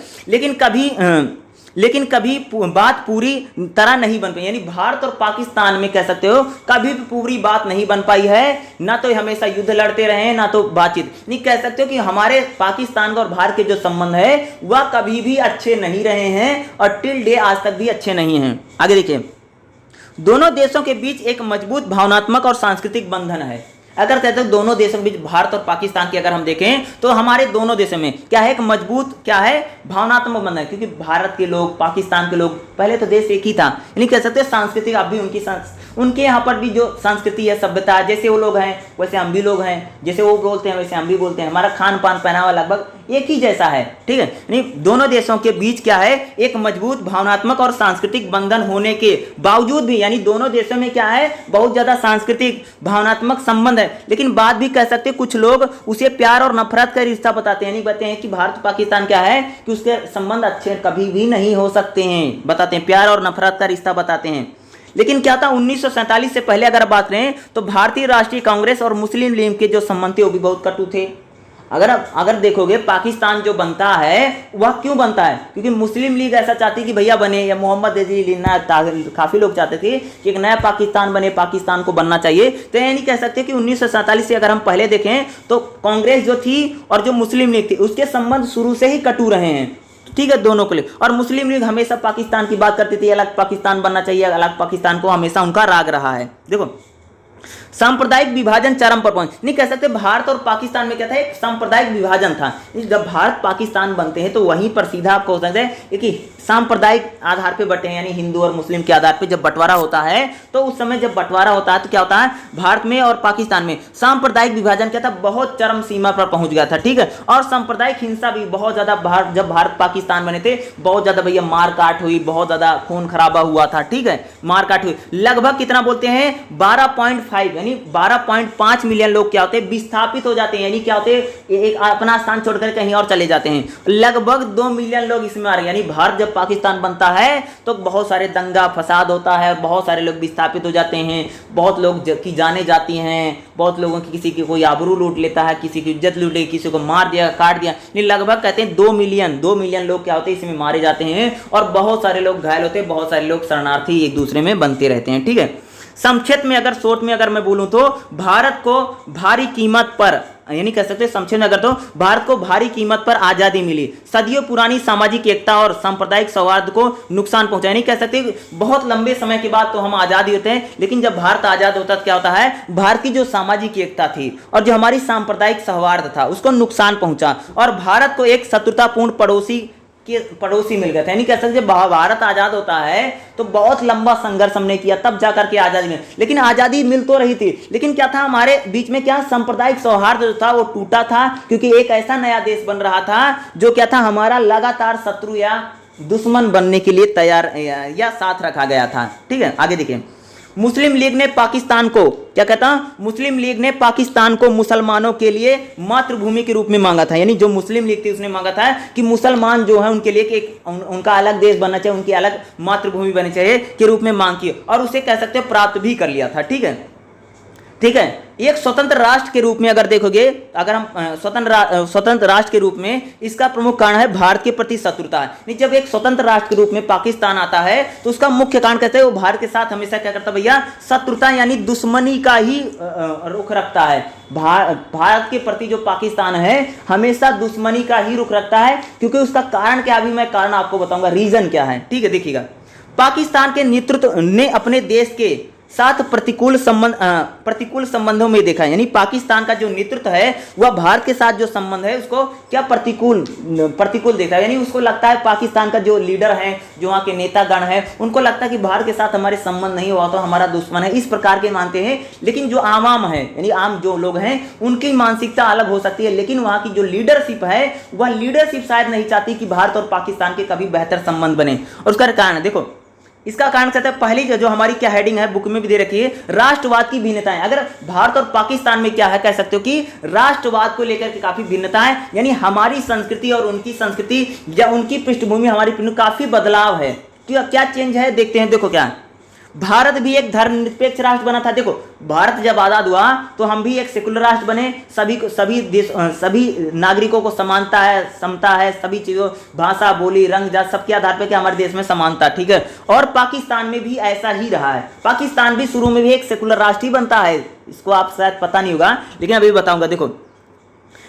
लेकिन कभी बात पूरी तरह नहीं बन पाई, यानी भारत और पाकिस्तान में कह सकते हो कभी भी पूरी बात नहीं बन पाई है, ना तो हमेशा युद्ध लड़ते रहे ना तो बातचीत। नहीं कह सकते हो कि हमारे पाकिस्तान का और भारत के जो संबंध है वह कभी भी अच्छे नहीं रहे हैं और टिल डे आज तक भी अच्छे नहीं हैं। आगे देखिए, दोनों देशों के बीच एक मजबूत भावनात्मक और सांस्कृतिक बंधन है। अगर कहते हैं दोनों देशों के बीच, भारत और पाकिस्तान की अगर हम देखें तो हमारे दोनों देशों में क्या है, एक मजबूत क्या है, भावनात्मक बंधन है। क्योंकि भारत के लोग, पाकिस्तान के लोग, पहले तो देश एक ही था, यानी कह सकते हैं सांस्कृतिक, अब भी उनके यहाँ पर भी जो संस्कृति है, सभ्यता है, जैसे वो लोग हैं वैसे हम भी लोग हैं, जैसे वो बोलते हैं वैसे हम भी बोलते हैं, हमारा खान पान पहनावा लगभग एक ही जैसा है, ठीक है। यानी दोनों देशों के बीच क्या है, एक मजबूत भावनात्मक और सांस्कृतिक बंधन होने के बावजूद भी, यानी दोनों देशों में क्या है, बहुत ज्यादा सांस्कृतिक भावनात्मक संबंध है, लेकिन बात भी कह सकते कुछ लोग उसे प्यार और नफरत का रिश्ता बताते हैं। यानी कहते हैं कि भारत पाकिस्तान क्या है कि उसके संबंध अच्छे कभी भी नहीं हो सकते हैं, बताते हैं प्यार और नफरत का रिश्ता बताते हैं। लेकिन क्या था 1947 से पहले अगर बात करें तो भारतीय राष्ट्रीय कांग्रेस और मुस्लिम लीग के जो संबंध थे वो भी बहुत कटु थे। अगर देखोगे पाकिस्तान जो बनता है वह क्यों बनता है, क्योंकि मुस्लिम लीग ऐसा चाहती कि भैया बने, या मोहम्मद अली जिन्ना काफी लोग चाहते थे कि एक नया पाकिस्तान बने, पाकिस्तान को बनना चाहिए। तो ये नहीं कह सकते कि 1947 से अगर हम पहले देखें तो कांग्रेस जो थी और जो मुस्लिम लीग थी उसके संबंध शुरू से ही कटु रहे हैं, ठीक है, दोनों के लिए। और मुस्लिम लीग हमेशा पाकिस्तान की बात करती थी, अलग पाकिस्तान बनना चाहिए, अलग पाकिस्तान को हमेशा उनका राग रहा है। देखो सांप्रदायिक विभाजन चरम पर पहुंच, नहीं कह सकते भारत और पाकिस्तान में क्या था, एक सांप्रदायिक विभाजन था। जब भारत पाकिस्तान बनते हैं तो वहीं पर सीधा आपको हो सकता है कि सांप्रदायिक आधार पे बटे, यानी हिंदू और मुस्लिम के आधार पे जब बंटवारा होता है तो उस समय जब बंटवारा होता है तो क्या होता है, भारत में और पाकिस्तान में सांप्रदायिक विभाजन क्या था, बहुत चरम सीमा पर पहुंच गया था, ठीक है। और सांप्रदायिक हिंसा भी बहुत ज्यादा, जब भारत पाकिस्तान बने थे बहुत ज्यादा भैया मार काट हुई, बहुत ज्यादा खून खराबा हुआ था, ठीक है, मार काट हुई। लगभग कितना बोलते हैं 12.5 यानी 12.5 मिलियन लोग क्या होते हैं, विस्थापित हो जाते हैं, यानी क्या होते हैं एक अपना स्थान छोड़कर कहीं और चले जाते हैं। लगभग 2 मिलियन लोग इसमें आ रहे हैं। यानी भारत जब पाकिस्तान बनता है तो बहुत सारे दंगा फसाद होता है, बहुत सारे लोग विस्थापित हो जाते हैं, बहुत लोग की जाने जाती हैं, बहुत लोगों की किसी की कोई आबरू लूट लेता है, किसी की इज्जत लूट ली, किसी को मार दिया, काट दिया। नहीं, लगभग कहते हैं 2 मिलियन लोग क्या होते हैं इसमें मारे जाते हैं, और बहुत सारे लोग घायल होते हैं, बहुत सारे लोग शरणार्थी एक दूसरे में बनते रहते हैं, ठीक है। संक्षेप में अगर शॉर्ट में अगर मैं बोलूं तो भारत को भारी कीमत पर, यानी कह सकते हैं संक्षेप में अगर तो भारत को भारी कीमत पर आजादी मिली, सदियों पुरानी सामाजिक एकता और सांप्रदायिक सौहार्द को नुकसान पहुंचा। यानी कह सकते हैं बहुत लंबे समय के बाद तो हम आजादी होते हैं, लेकिन जब भारत आजाद होता है तो क्या होता है, भारत की जो सामाजिक एकता थी और जो हमारी सांप्रदायिक सौहार्द था उसको नुकसान पहुंचा, और भारत को एक शत्रुतापूर्ण पड़ोसी मिल गए थे। यानी कह सकते जब भारत आजाद होता है तो बहुत लंबा संघर्ष हमने किया तब जाकर के आजादी मिली, लेकिन आजादी मिल तो रही थी, लेकिन क्या था हमारे बीच में क्या सांप्रदायिक सौहार्द जो था वो टूटा था, क्योंकि एक ऐसा नया देश बन रहा था जो क्या था हमारा लगातार शत्रु या दुश्मन बनने के लिए तैयार या साथ रखा गया था, ठीक है। आगे देखिए, मुस्लिम लीग ने पाकिस्तान को क्या कहता, मुस्लिम लीग ने पाकिस्तान को मुसलमानों के लिए मातृभूमि के रूप में मांगा था। यानी जो मुस्लिम लीग थी उसने मांगा था कि मुसलमान जो है उनके लिए एक उनका अलग देश बनना चाहिए, उनकी अलग मातृभूमि बननी चाहिए के रूप में मांग की, और उसे कह सकते हैं प्राप्त भी कर लिया था, ठीक है, ठीक है। एक स्वतंत्र राष्ट्र के रूप में अगर देखोगे, अगर हम स्वतंत्र राष्ट्र के रूप में, इसका प्रमुख कारण है भारत के प्रति शत्रुता है। जब एक स्वतंत्र राष्ट्र के रूप में पाकिस्तान आता है तो उसका मुख्य कारण कहते हैं वो भारत के साथ हमेशा क्या करता है भैया, शत्रुता यानी दुश्मनी का ही रुख रखता है। भारत के प्रति जो पाकिस्तान है हमेशा दुश्मनी का ही रुख रखता है, क्योंकि उसका कारण क्या, अभी मैं कारण आपको बताऊंगा, रीजन क्या है, ठीक है। देखिएगा, पाकिस्तान के नेतृत्व ने अपने देश के साथ प्रतिकूल संबंधों में देखा, यानी पाकिस्तान का जो नेतृत्व है वह भारत के साथ जो संबंध है उसको क्या प्रतिकूल देखा, यानी उसको लगता है पाकिस्तान का जो लीडर है, जो वहाँ के नेतागण है, उनको लगता है कि भारत के साथ हमारे संबंध नहीं हुआ तो हमारा दुश्मन है, इस प्रकार के मानते हैं। लेकिन जो आवाम है, यानी आम जो लोग हैं, उनकी मानसिकता अलग हो सकती है, लेकिन वहाँ की जो लीडरशिप है वह लीडरशिप शायद नहीं चाहती कि भारत और पाकिस्तान के कभी बेहतर संबंध बने। और उसका कारण देखो, इसका कारण कहते हैं पहली जो हमारी क्या हेडिंग है बुक में भी दे रखी है, राष्ट्रवाद की भिन्नताएं। अगर भारत और पाकिस्तान में क्या है, कह सकते हो कि राष्ट्रवाद को लेकर के काफी भिन्नताएं, यानी हमारी संस्कृति और उनकी संस्कृति या उनकी पृष्ठभूमि हमारी पृष्ठभूमि काफी बदलाव है। क्या चेंज है देखते हैं। देखो क्या, भारत भी एक धर्मनिरपेक्ष राष्ट्र बना था। देखो भारत जब आजाद हुआ तो हम भी एक सेकुलर राष्ट्र बने, सभी नागरिकों को समानता है, समता है, सभी चीजों भाषा बोली रंग जात सबके आधार पर क्या हमारे देश में समानता, ठीक है। और पाकिस्तान में भी ऐसा ही रहा है। पाकिस्तान भी शुरू में भी एक सेकुलर राष्ट्र ही बनता है, इसको आप शायद पता नहीं होगा लेकिन अभी बताऊंगा। देखो,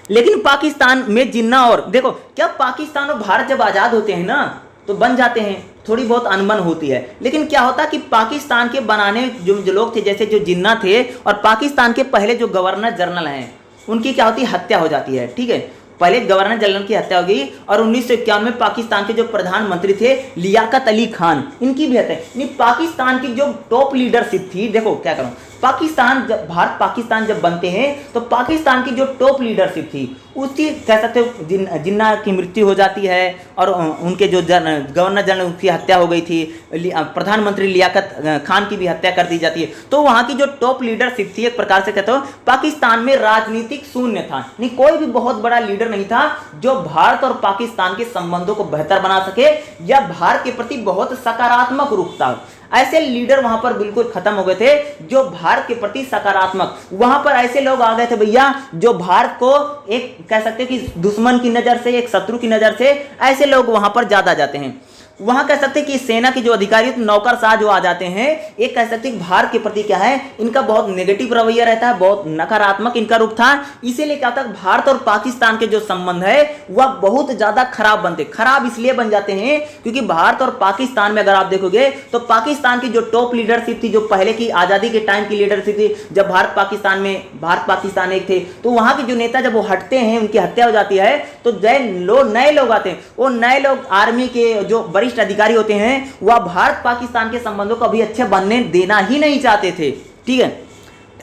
लेकिन पाकिस्तान में जिन्ना और देखो क्या, पाकिस्तान और भारत जब आजाद होते हैं ना तो बन जाते हैं, थोड़ी बहुत अनबन होती है, लेकिन क्या होता कि पाकिस्तान के बनाने जो लोग थे, जैसे जो जिन्ना थे और पाकिस्तान के पहले जो गवर्नर जनरल हैं, उनकी क्या होती है, हत्या हो जाती है, ठीक है। पहले गवर्नर जनरल की हत्या हो गई और 1951 में पाकिस्तान के जो प्रधानमंत्री थे लियाकत अली खान, इनकी भी हत्या। यानी पाकिस्तान की जो टॉप लीडरशिप थी, देखो क्या करूं, पाकिस्तान जब भारत पाकिस्तान जब बनते हैं तो पाकिस्तान की जो टॉप लीडरशिप थी उसकी कह सकते हो जिन्ना की मृत्यु हो जाती है और उनके जो गवर्नर जनरल उनकी हत्या हो गई थी, प्रधानमंत्री लियाकत खान की भी हत्या कर दी जाती है। तो वहाँ की जो टॉप लीडरशिप थी एक प्रकार से कहते हो पाकिस्तान में राजनीतिक शून्य था, नहीं कोई भी बहुत बड़ा लीडर नहीं था जो भारत और पाकिस्तान के संबंधों को बेहतर बना सके या भारत के प्रति बहुत सकारात्मक रुख था। ऐसे लीडर वहां पर बिल्कुल खत्म हो गए थे जो भारत के प्रति सकारात्मक, वहां पर ऐसे लोग आ गए थे भैया जो भारत को एक कह सकते हैं कि दुश्मन की नजर से, एक शत्रु की नजर से, ऐसे लोग वहां पर ज्यादा जाते हैं। वहां कह सकते हैं कि सेना के जो अधिकारी नौकरशाह जो आ जाते हैं, एक कह सकते हैं भारत के प्रति क्या है, इनका बहुत नेगेटिव रवैया रहता है, बहुत नकारात्मक इनका रूप था। इसीलिए क्या होता है भारत और पाकिस्तान के जो संबंध है वह बहुत ज्यादा खराब बनते, खराब इसलिए बन जाते हैं क्योंकि भारत और पाकिस्तान में अगर आप देखोगे तो पाकिस्तान की जो टॉप लीडरशिप थी, जो पहले की आजादी के टाइम की लीडरशिप थी, जब भारत पाकिस्तान एक थे, तो वहां के जो नेता जब वो हटते हैं, उनकी हत्या हो जाती है, तो नए लोग आते हैं। वो नए लोग आर्मी के जो वरिष्ठ अधिकारी होते हैं वह भारत पाकिस्तान के संबंधों को अभी अच्छे बनने देना ही नहीं चाहते थे, ठीक है।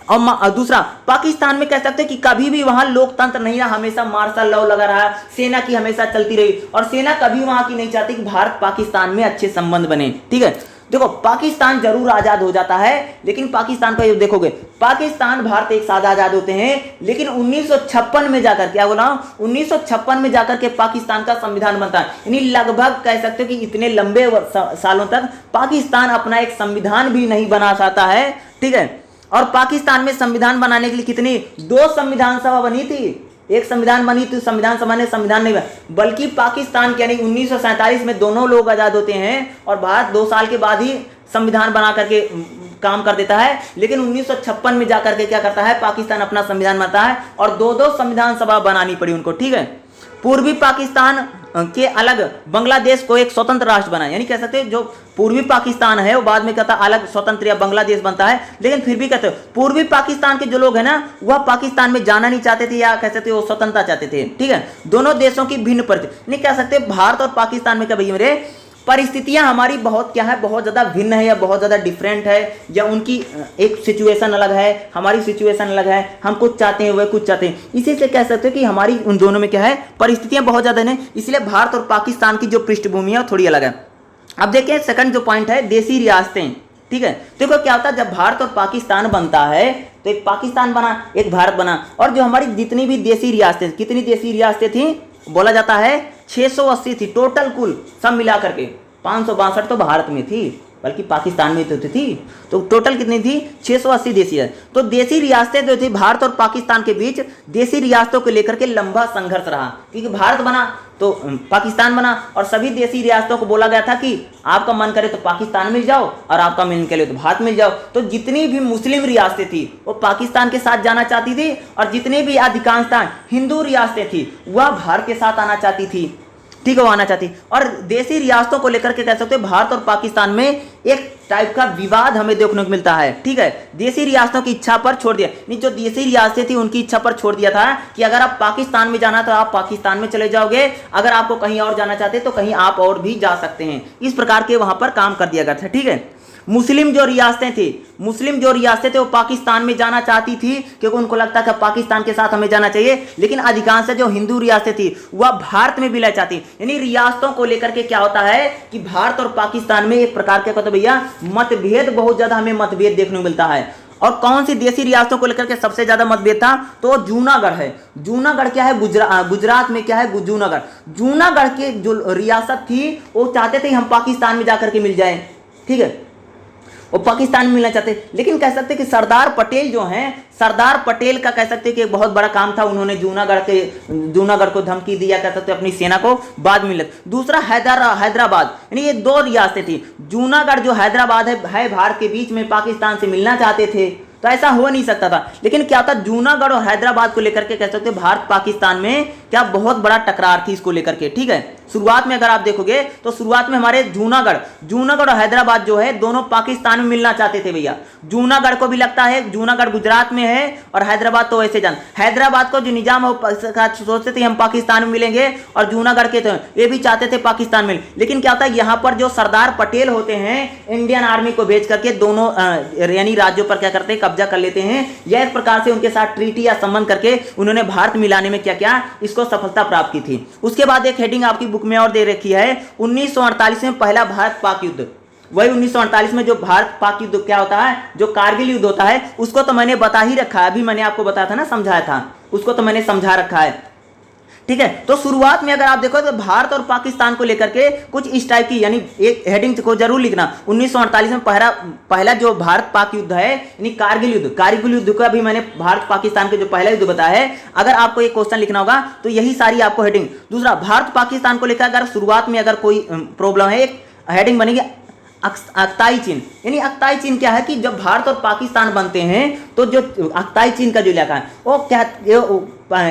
और दूसरा, पाकिस्तान में कह सकते हैं कि कभी भी वहां लोकतंत्र नहीं रहा, हमेशा मार्शल लॉ लगा रहा, सेना की हमेशा चलती रही और सेना कभी वहां की नहीं चाहती कि भारत पाकिस्तान में अच्छे संबंध बने, ठीक है। देखो पाकिस्तान जरूर आजाद हो जाता है, लेकिन पाकिस्तान का ये देखोगे, पाकिस्तान भारत एक साथ आजाद होते हैं, लेकिन 1956 में जाकर, क्या बोला, 1956 में जाकर के पाकिस्तान का संविधान बनता है। यानी लगभग कह सकते हो कि इतने लंबे सालों तक पाकिस्तान अपना एक संविधान भी नहीं बना सकता है, ठीक है। और पाकिस्तान में संविधान बनाने के लिए कितनी 2 संविधान सभा बनी थी, एक संविधान बनी तो संविधान सभा ने संविधान नहीं बना, बल्कि पाकिस्तान के यानी 1947 में दोनों लोग आजाद होते हैं और भारत 2 साल के बाद ही संविधान बना करके काम कर देता है। लेकिन 1956 में जाकर के क्या करता है, पाकिस्तान अपना संविधान बनाता है और 2 संविधान सभा बनानी पड़ी उनको, ठीक है। पूर्वी पाकिस्तान के अलग बांग्लादेश को एक स्वतंत्र राष्ट्र बना, यानी कह सकते हैं जो पूर्वी पाकिस्तान है वो बाद में कहता अलग स्वतंत्र या बांग्लादेश बनता है, लेकिन फिर भी कहते हैं पूर्वी पाकिस्तान के जो लोग हैं ना वह पाकिस्तान में जाना नहीं चाहते थे या कह सकते वो स्वतंत्रता चाहते थे, ठीक है। दोनों देशों की भिन्न परिस्थिति, नहीं कह सकते भारत और पाकिस्तान में कभी मेरे परिस्थितियां हमारी बहुत क्या है, बहुत ज़्यादा भिन्न है या बहुत ज़्यादा डिफरेंट है, या उनकी एक सिचुएशन अलग है, हमारी सिचुएशन अलग है, हम कुछ चाहते हैं वह कुछ चाहते हैं। इसी से कह सकते हो कि हमारी उन दोनों में क्या है, परिस्थितियां बहुत ज़्यादा हैं, इसलिए भारत और पाकिस्तान की जो पृष्ठभूमि है थोड़ी अलग है। अब देखिए सेकंड जो पॉइंट है, देसी रियासतें, ठीक है। देखो क्या होता है जब भारत और पाकिस्तान बनता है तो एक पाकिस्तान बना, एक भारत बना, और जो हमारी जितनी भी देसी रियासतें, कितनी देसी रियासतें थी, बोला जाता है 680 थी टोटल, कुल सब मिला करके 562 तो भारत में थी, बल्कि पाकिस्तान में तो थी, तो टोटल कितनी थी 680 देसी है। तो देसी रियासतें जो थी भारत और पाकिस्तान के बीच, देसी रियासतों को लेकर के लंबा संघर्ष रहा, क्योंकि भारत बना तो पाकिस्तान बना और सभी देसी रियासतों को बोला गया था कि आपका मन करे तो पाकिस्तान मिल जाओ और आपका मन करे तो भारत मिल जाओ। तो जितनी भी मुस्लिम रियासतें थी वो पाकिस्तान के साथ जाना चाहती थी और जितनी भी अधिकांशतः हिंदू रियासतें थी वह भारत के साथ आना चाहती थी, ठीक है, वो आना चाहती। और देसी रियासतों को लेकर के कह सकते हैं भारत और पाकिस्तान में एक टाइप का विवाद हमें देखने को मिलता है, ठीक है। देसी रियासतों की इच्छा पर छोड़ दिया, नहीं जो देसी रियासतें थी उनकी इच्छा पर छोड़ दिया था कि अगर आप पाकिस्तान में जाना तो आप पाकिस्तान में चले जाओगे, अगर आपको कहीं और जाना चाहते तो कहीं आप और भी जा सकते हैं। इस प्रकार के वहां पर काम कर दिया गया था, ठीक है। मुस्लिम जो रियासतें थे वो पाकिस्तान में जाना चाहती थी क्योंकि उनको लगता था पाकिस्तान के साथ हमें जाना चाहिए, लेकिन अधिकांश जो हिंदू रियासतें थी वह भारत में विलय चाहती। यानी रियासतों को लेकर के क्या होता है कि भारत और पाकिस्तान में एक प्रकार के कहते भैया मतभेद, बहुत ज्यादा हमें मतभेद देखने को मिलता है। और कौन सी देसी रियासतों को लेकर के सबसे ज्यादा मतभेद था, तो जूनागढ़ है। जूनागढ़ क्या है, गुजरात में क्या है, जूनागढ़ की जो रियासत थी वो चाहते थे हम पाकिस्तान में जाकर के मिल जाए, ठीक है, वो पाकिस्तान में मिलना चाहते। लेकिन कह सकते कि सरदार पटेल जो हैं, सरदार पटेल का कह सकते कि एक बहुत बड़ा काम था, उन्होंने जूनागढ़ को धमकी दिया, कह सकते अपनी सेना को बाद में मिले। दूसरा हैदराबाद, यानी ये 2 रियासतें थी। जूनागढ़ जो हैदराबाद है भारत के बीच में, पाकिस्तान से मिलना चाहते थे तो ऐसा हो नहीं सकता था। लेकिन क्या था, जूनागढ़ और हैदराबाद को लेकर के कह सकते भारत पाकिस्तान में क्या बहुत बड़ा टकरार थी इसको लेकर के, ठीक है। शुरुआत में अगर आप देखोगे तो शुरुआत में हमारे जूनागढ़ और हैदराबाद जो है दोनों पाकिस्तान में मिलना चाहते थे भैया। जूनागढ़ को भी लगता है, जूनागढ़ गुजरात में है और हैदराबाद तो वैसे जान, हैदराबाद को जो निजाम सोचते थे हम पाकिस्तान में मिलेंगे और जूनागढ़ के तो ये भी चाहते थे पाकिस्तान में। लेकिन क्या होता है यहाँ पर जो सरदार पटेल होते हैं इंडियन आर्मी को भेज करके दोनों यानी राज्यों पर क्या करते हैं, कब्जा कर लेते हैं। यह एक प्रकार से उनके साथ ट्रीटी या संबंध करके उन्होंने भारत मिलाने में क्या क्या इसको सफलता प्राप्त की थी। उसके बाद एक हेडिंग आपकी बुक में और दे रखी है 1948 में पहला भारत पाक युद्ध। वही 1948 में जो भारत पाक युद्ध क्या होता है, जो कारगिल युद्ध होता है, उसको तो मैंने बता ही रखा है, अभी मैंने आपको बताया था ना, समझाया था, उसको तो मैंने समझा रखा है, ठीक है। तो शुरुआत में अगर आप देखो तो भारत और पाकिस्तान को लेकर के कुछ इस टाइप की, यानी एक हेडिंग को जरूर लिखना, 1948 में पहला जो भारत पाक युद्ध है यानी कारगिल युद्ध का भी मैंने भारत पाकिस्तान के जो पहला युद्ध बताया है। अगर आपको एक क्वेश्चन लिखना होगा तो यही सारी आपको हेडिंग। दूसरा, भारत पाकिस्तान को लेकर अगर शुरुआत में अगर कोई प्रॉब्लम है, एक हेडिंग बनेगी अक्ताई चीन। यानी अक्ताई चीन क्या है कि जब भारत और पाकिस्तान बनते हैं तो जो अक्ताई चीन का जो इलाका है वो क्या,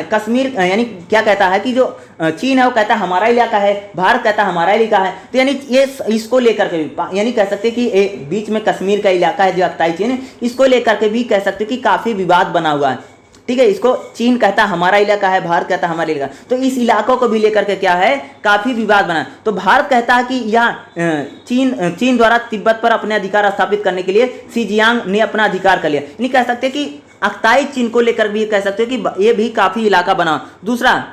कश्मीर यानी क्या कहता है कि जो चीन है वो कहता है हमारा इलाका है, भारत कहता है हमारा इलाका है। तो यानी ये इसको लेकर के भी यानी कह सकते हैं कि बीच में कश्मीर का इलाका है जो अक्ताई चीन, इसको लेकर के भी कह सकते हैं कि काफी विवाद बना हुआ है, ठीक है। इसको चीन कहता है हमारा इलाका है, भारत कहता है हमारा इलाका, तो इस इलाकों को भी लेकर के क्या है काफी विवाद बना। तो भारत कहता है कि यहाँ चीन द्वारा तिब्बत पर अपने अधिकार स्थापित करने के लिए शिजियांग ने अपना अधिकार कर लिया। यानी कह सकते हैं कि अक्ताई चीन को लेकर भी कह सकते हो कि ये भी काफी इलाका बना। दूसरा,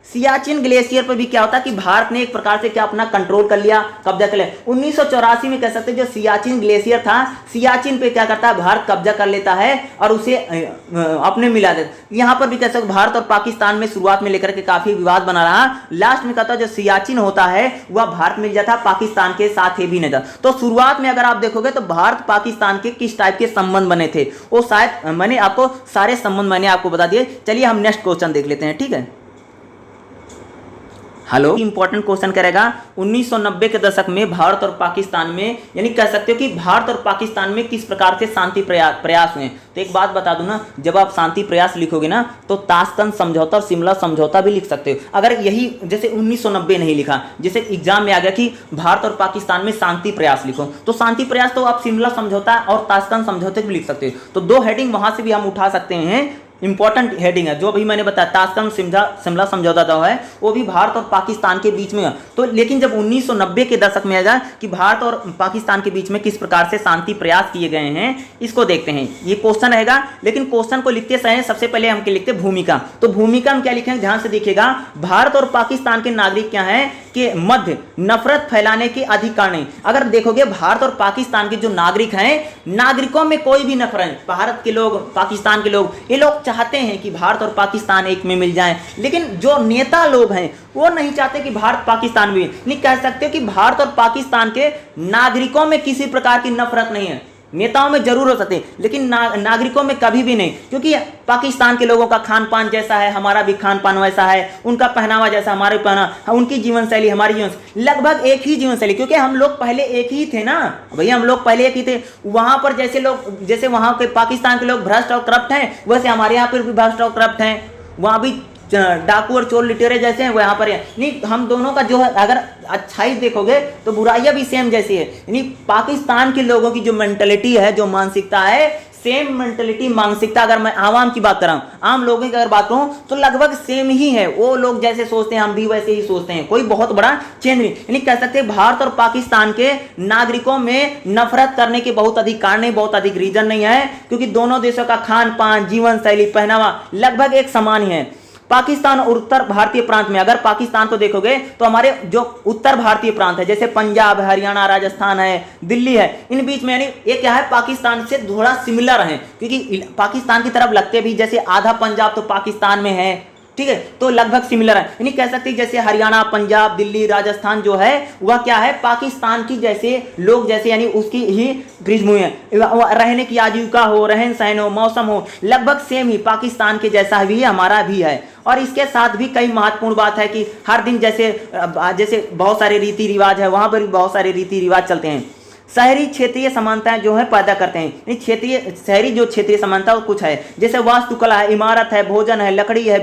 सियाचिन ग्लेशियर पर भी क्या होता है कि भारत ने एक प्रकार से क्या अपना कंट्रोल कर लिया, कब्जा कर लिया। 1984 में कह सकते हैं जो सियाचिन ग्लेशियर था, सियाचिन पे क्या करता है भारत कब्जा कर लेता है और उसे अपने मिला देता। यहाँ पर भी कह सकते भारत और पाकिस्तान में शुरुआत में लेकर के काफी विवाद बना रहा, लास्ट में कहता है जो सियाचिन होता है वह भारत मिल जाता, पाकिस्तान के साथ ही भी नहीं था। तो शुरुआत में अगर आप देखोगे तो भारत पाकिस्तान के किस टाइप के संबंध बने थे वो शायद मैंने आपको सारे संबंध मैंने आपको बता दिए। चलिए हम नेक्स्ट क्वेश्चन देख लेते हैं, ठीक है। हेलो, इंपॉर्टेंट क्वेश्चन करेगा 1990 के दशक में भारत और पाकिस्तान में, यानी कह सकते हो कि भारत और पाकिस्तान में किस प्रकार से शांति प्रयास हुए। तो एक बात बता दूं ना, जब आप शांति प्रयास लिखोगे ना तो ताशकंद समझौता और शिमला समझौता भी लिख सकते हो। अगर यही जैसे 1990 नहीं लिखा, जैसे एग्जाम में आ गया कि भारत और पाकिस्तान में शांति प्रयास लिखो, तो शांति प्रयास तो आप शिमला समझौता और ताशकंद समझौते भी लिख सकते हो। तो दो हेडिंग वहां से भी हम उठा सकते हैं, इंपॉर्टेंट हेडिंग है जो भी मैंने बताया, ताशकंद शिमला समझौता जो है वो भी भारत और पाकिस्तान के बीच में है। तो लेकिन जब 1990 के दशक में आएगा कि भारत और पाकिस्तान के बीच में किस प्रकार से शांति प्रयास किए गए हैं, इसको देखते हैं। ये क्वेश्चन रहेगा, लेकिन क्वेश्चन को लिखते समय सबसे पहले हम लिखते भूमिका। तो भूमिका हम क्या लिखेंगे, ध्यान से देखिएगा। भारत और पाकिस्तान के नागरिक क्या है कि मध्य नफरत फैलाने के अधिकार नहीं। अगर देखोगे भारत और पाकिस्तान के जो नागरिक हैं, नागरिकों में कोई भी नफरत, भारत के लोग, पाकिस्तान के लोग, ये लोग चाहते हैं कि भारत और पाकिस्तान एक में मिल जाएं, लेकिन जो नेता लोग हैं वो नहीं चाहते कि भारत पाकिस्तान भी। नहीं कह सकते कि भारत और पाकिस्तान के नागरिकों में किसी प्रकार की नफरत नहीं है, नेताओं में जरूर हो सकते हैं लेकिन नागरिकों में कभी भी नहीं, क्योंकि पाकिस्तान के लोगों का खान पान जैसा है, हमारा भी खान पान वैसा है, उनका पहनावा जैसा हमारे पहना, उनकी जीवन शैली हमारी जीवन लगभग एक ही जीवन शैली, क्योंकि हम लोग पहले एक ही थे ना भैया, हम लोग पहले एक ही थे। वहां पर जैसे लोग, जैसे वहां के पाकिस्तान के लोग भ्रष्ट और करप्ट हैं, वैसे हमारे यहाँ पर भी भ्रष्ट और करप्ट हैं, वहां भी डाकू और चोर लिटेरे जैसे हैं, वो यहाँ पर नहीं। हम दोनों का जो है अगर अच्छाई देखोगे तो बुराइयां भी सेम जैसी है। यानी पाकिस्तान के लोगों की जो मेंटलिटी है, जो मानसिकता है, सेम मेंटलिटी मानसिकता, अगर मैं आवाम की बात कर रहा हूँ, आम लोगों की अगर बात करूँ तो लगभग सेम ही है। वो लोग जैसे सोचते हैं हम भी वैसे ही सोचते हैं, कोई बहुत बड़ा चेंज नहीं। यानी कह सकते हैं भारत और पाकिस्तान के नागरिकों में नफरत करने के बहुत अधिक कारण नहीं, बहुत अधिक रीजन नहीं है, क्योंकि दोनों देशों का खान पान, जीवन शैली, पहनावा लगभग एक समान ही है। पाकिस्तान और उत्तर भारतीय प्रांत में अगर पाकिस्तान को देखोगे तो हमारे जो उत्तर भारतीय प्रांत है, जैसे पंजाब, हरियाणा, राजस्थान है, दिल्ली है, इन बीच में यानी ये क्या है पाकिस्तान से थोड़ा सिमिलर है, क्योंकि पाकिस्तान की तरफ लगते भी, जैसे आधा पंजाब तो पाकिस्तान में है, ठीक है, तो लगभग सिमिलर है। यानी कह सकते हैं जैसे हरियाणा, पंजाब, दिल्ली, राजस्थान जो है वह क्या है पाकिस्तान की जैसे लोग जैसे, यानी उसकी ही पृष्ठभूमि है, रहने की आजीविका हो, रहन सहन हो, मौसम हो, लगभग सेम ही पाकिस्तान के जैसा भी हमारा भी है। और इसके साथ भी कई महत्वपूर्ण बात है कि हर दिन जैसे बहुत सारे रीति रिवाज है, वहां पर भी बहुत सारे रीति रिवाज चलते हैं। शहरी क्षेत्रीय समानताएं जो है पैदा करते हैं। यानी क्षेत्रीय शहरी जो क्षेत्रीय समानता कुछ है, जैसे वास्तुकला है, इमारत है, भोजन है, लकड़ी है,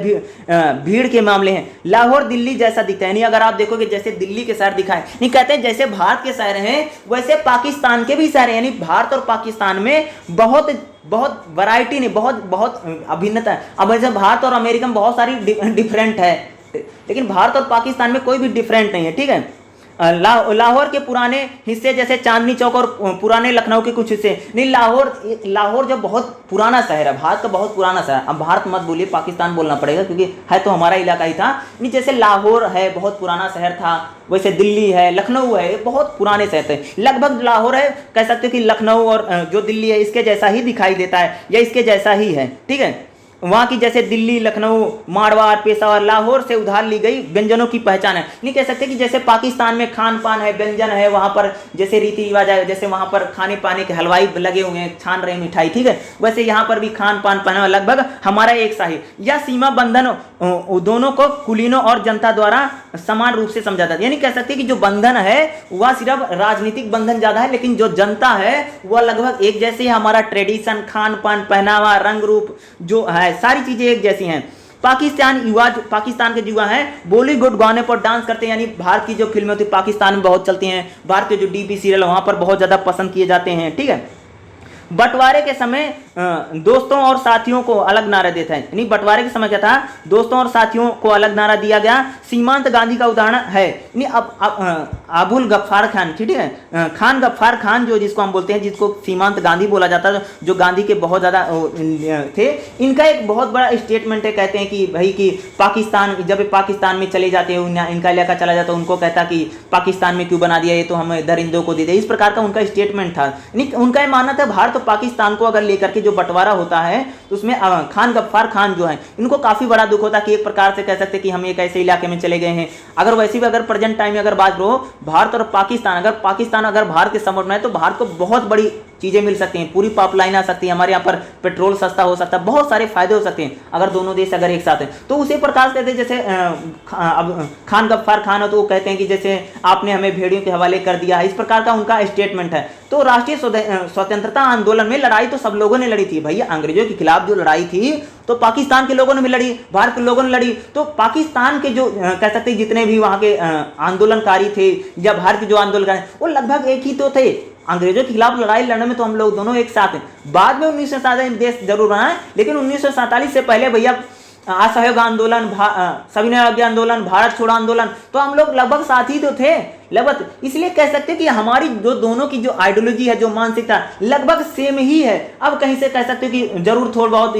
भीड़ के मामले हैं। लाहौर दिल्ली जैसा दिखता है, यानी अगर आप देखोगे जैसे दिल्ली के शहर दिखाए, नहीं कहते हैं जैसे भारत के शहर हैं वैसे पाकिस्तान के भी शहर हैं। यानी भारत और पाकिस्तान में बहुत बहुत वैरायटी नहीं, बहुत बहुत अभिन्नता है। अब जैसे भारत और अमेरिका में बहुत सारी डिफरेंट है, लेकिन भारत और पाकिस्तान में कोई भी डिफरेंट नहीं है, ठीक है। लाहौर के पुराने हिस्से जैसे चांदनी चौक और पुराने लखनऊ के कुछ हिस्से, नहीं लाहौर जो बहुत पुराना शहर है, भारत का बहुत पुराना शहर। अब भारत मत बोलिए, पाकिस्तान बोलना पड़ेगा क्योंकि है तो हमारा इलाका ही था। नहीं जैसे लाहौर है बहुत पुराना शहर था, वैसे दिल्ली है, लखनऊ है, बहुत पुराने शहर थे। लगभग लाहौर है कह सकते हो कि लखनऊ और जो दिल्ली है इसके जैसा ही दिखाई देता है या इसके जैसा ही है, ठीक है। वहाँ की जैसे दिल्ली, लखनऊ, मारवाड़, पेशावर, लाहौर से उधार ली गई व्यंजनों की पहचान है। नहीं कह सकते कि जैसे पाकिस्तान में खान पान है, व्यंजन है, वहाँ पर जैसे रीति रिवाज है, जैसे वहाँ पर खाने पाने के हलवाई लगे हुए हैं, छान रहे मिठाई, ठीक है, वैसे यहाँ पर भी खान पान पहना लगभग हमारा एक सा ही। या सीमा बंधन दोनों को कुलीनों और जनता द्वारा समान रूप से समझा जाता है। यानी कह सकते हैं कि जो बंधन है वह सिर्फ राजनीतिक बंधन ज्यादा है, लेकिन जो जनता है वह लगभग एक जैसे ही। हमारा ट्रेडिशन, खान पान, पहनावा, रंग रूप जो है सारी चीजें एक जैसी हैं। पाकिस्तान के युवा हैं बॉलीवुड गाने पर डांस करते हैं, यानी भारत की जो फिल्में होती है पाकिस्तान में बहुत चलती हैं, भारत के जो डीपी सीरियल वहां पर बहुत ज्यादा पसंद किए जाते हैं, ठीक है। बंटवारे के समय दोस्तों और साथियों को अलग नारा देता है। यानी बंटवारे के समय क्या था, दोस्तों और साथियों को अलग नारा दिया गया। सीमांत गांधी का उदाहरण है, यानी अबुल गफ्फार खान, ठीक है, खान गफ्फार खान जो जिसको हम बोलते हैं, जिसको सीमांत गांधी बोला जाता है, जो गांधी के बहुत ज़्यादा थे। इनका एक बहुत बड़ा स्टेटमेंट है, कहते हैं कि भाई कि पाकिस्तान, जब पाकिस्तान में चले जाते हैं, इनका इलाका चला जाता है, उनको कहता कि पाकिस्तान में क्यों बना दिया, ये तो हम दरिंदों को दे दे, इस प्रकार का उनका स्टेटमेंट था। यानी उनका मानना था भारत और पाकिस्तान को अगर लेकर के जो बंटवारा होता है तो उसमें खान गफ्फार खान जो है इनको काफी बड़ा दुख होता है कि एक प्रकार से कह सकते हैं कि हम एक ऐसे इलाके में चले गए हैं। अगर वैसे भी अगर प्रेजेंट टाइम में अगर बात करो, भारत और पाकिस्तान अगर भारत के सपोर्ट में है तो भारत को बहुत बड़ी चीजें मिल सकती हैं, पूरी पाइपलाइन आ सकती है, हमारे यहाँ पर पेट्रोल सस्ता हो सकता है, बहुत सारे फायदे हो सकते हैं अगर दोनों देश अगर एक साथ हैं। तो उसी प्रकार से कहते हैं, जैसे अब खान गफ्फार खान हो तो वो कहते हैं कि जैसे आपने हमें भेड़ियों के हवाले कर दिया है, इस प्रकार का उनका स्टेटमेंट है। तो राष्ट्रीय स्वतंत्रता आंदोलन में लड़ाई तो सब लोगों ने लड़ी थी भैया, अंग्रेजों के खिलाफ जो लड़ाई थी तो पाकिस्तान के लोगों ने भी लड़ी, भारत के लोगों ने लड़ी। तो पाकिस्तान के जो कह सकते हैं जितने भी वहां के आंदोलनकारी थे या भारत के जो आंदोलनकारी वो लगभग एक ही तो थे। अंग्रेजों के खिलाफ लड़ाई लड़ने में तो हम लोग दोनों एक साथ हैं। बाद में 1947 में देश जरूर बना है, लेकिन 1947 से पहले भैया असहयोग आंदोलन, सविनय अवज्ञा आंदोलन, भारत छोड़ो आंदोलन, तो हम लोग लगभग साथ ही तो थे लगभग। इसलिए कह सकते हैं कि हमारी जो दोनों की जो आइडियोलॉजी है, जो मानसिकता लगभग सेम ही है। अब कहीं से कह सकते हो कि जरूर थोड़ा बहुत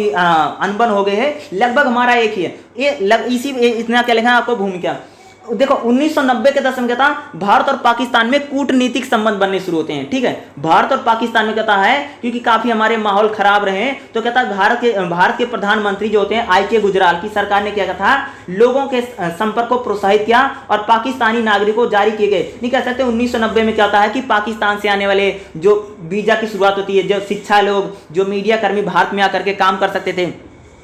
अनबन हो गए हैं, लगभग हमारा एक ही है। ये इसी इतना क्या लिखा है आपको भूमिका देखो। 1990 के दशक में क्या था, भारत और पाकिस्तान में कूटनीतिक संबंध बनने शुरू होते हैं, ठीक है। भारत और पाकिस्तान में कहता है क्योंकि काफी हमारे माहौल खराब रहे, तो कहता है भारत के प्रधानमंत्री जो होते हैं आई.के. गुजराल की सरकार ने क्या कहा था, लोगों के संपर्क को प्रोत्साहित किया और पाकिस्तानी नागरिकों जारी किए गए। नहीं कह सकते 1990 में क्या होता है कि पाकिस्तान से आने वाले जो वीजा की शुरुआत होती है, जो शिक्षा लोग, जो मीडिया कर्मी भारत में आकर के काम कर सकते थे।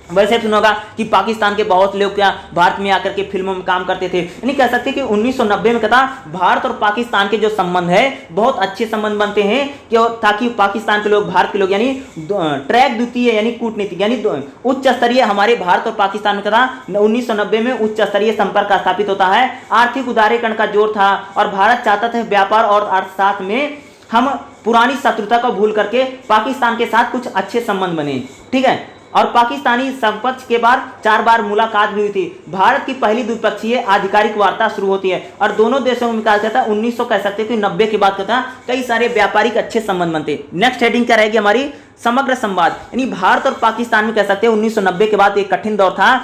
वैसे सुना होगा कि पाकिस्तान के बहुत लोग क्या भारत में आकर के फिल्मों में काम करते थे। यानी कह सकते कि 1990 में कहता भारत और पाकिस्तान के जो संबंध है बहुत अच्छे संबंध बनते हैं कि ताकि पाकिस्तान के लोग, भारत के लोग, यानी ट्रैक द्वितीय यानी कूटनीतिक यानी उच्च स्तरीय हमारे भारत और पाकिस्तान में कहता 1990 में उच्च स्तरीय संपर्क स्थापित होता है। आर्थिक उदारीकरण का जोर था और भारत चाहता था व्यापार और अर्थशास्त्र में हम पुरानी शत्रुता को भूल करके पाकिस्तान के साथ कुछ अच्छे संबंध बने, ठीक है। और पाकिस्तानी समकक्ष के बाद 4 बार मुलाकात भी हुई थी। भारत की पहली द्विपक्षीय आधिकारिक वार्ता शुरू होती है और दोनों देशों में कहा जाता है 1900 कह सकते हैं कि 90 के बाद कहता कई सारे व्यापारिक अच्छे संबंध बनते। नेक्स्ट हेडिंग क्या रहेगी हमारी, समग्र संवाद। यानी भारत और पाकिस्तान में कह सकते हैं 1990 के बाद एक कठिन दौर था।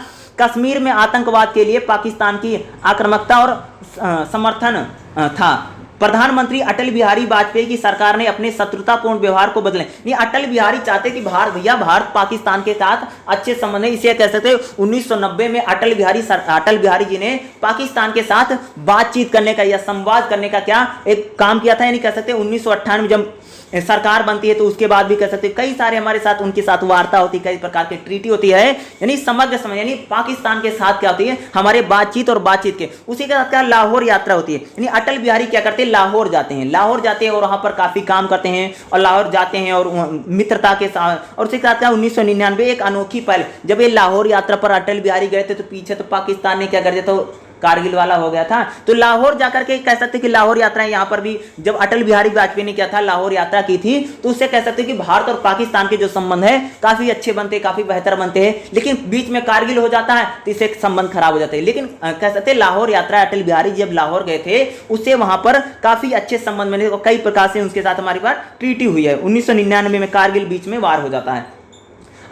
कश्मीर में आतंकवाद के लिए पाकिस्तान की आक्रामकता और समर्थन था। प्रधानमंत्री अटल बिहारी वाजपेयी की सरकार ने अपने शत्रुतापूर्ण व्यवहार को बदले। ये अटल बिहारी चाहते कि भारत पाकिस्तान के साथ अच्छे संबंध है, इसे कह सकते हैं 1990 में अटल बिहारी जी ने पाकिस्तान के साथ बातचीत करने का या संवाद करने का क्या एक काम किया था। यानी कह सकते हैं 1998 जब सरकार बनती है तो उसके बाद भी कह सकते हैं कई सारे हमारे साथ उनके साथ वार्ता होती है, कई प्रकार की ट्रीटी होती है, यानी समग्र समय यानी पाकिस्तान के साथ क्या होती है हमारे बातचीत और बातचीत के उसी के साथ क्या लाहौर यात्रा होती है। यानी अटल बिहारी क्या करते हैं लाहौर जाते हैं, लाहौर जाते हैं और वहां पर काफी काम करते हैं और लाहौर जाते हैं और मित्रता के साथ। और उसके साथ क्या 1999 एक अनोखी पहल, जब ये लाहौर यात्रा पर अटल बिहारी गए थे तो पीछे तो पाकिस्तान ने क्या कर दिया, तो कारगिल वाला हो गया था। तो लाहौर जाकर के कह सकते कि लाहौर यात्रा यहाँ पर भी जब अटल बिहारी वाजपेयी ने क्या था लाहौर यात्रा की थी तो उससे कह सकते कि भारत और पाकिस्तान के जो संबंध है काफी अच्छे बनते, काफी बेहतर बनते हैं। लेकिन बीच में कारगिल हो जाता है तो इससे संबंध खराब हो जाते हैं। लेकिन कह सकते लाहौर यात्रा अटल बिहारी जब लाहौर गए थे उससे वहां पर काफी अच्छे संबंध बने, कई प्रकार से उसके साथ हमारी बात ट्रीटी हुई है। 1999 में कारगिल बीच में वार हो जाता है।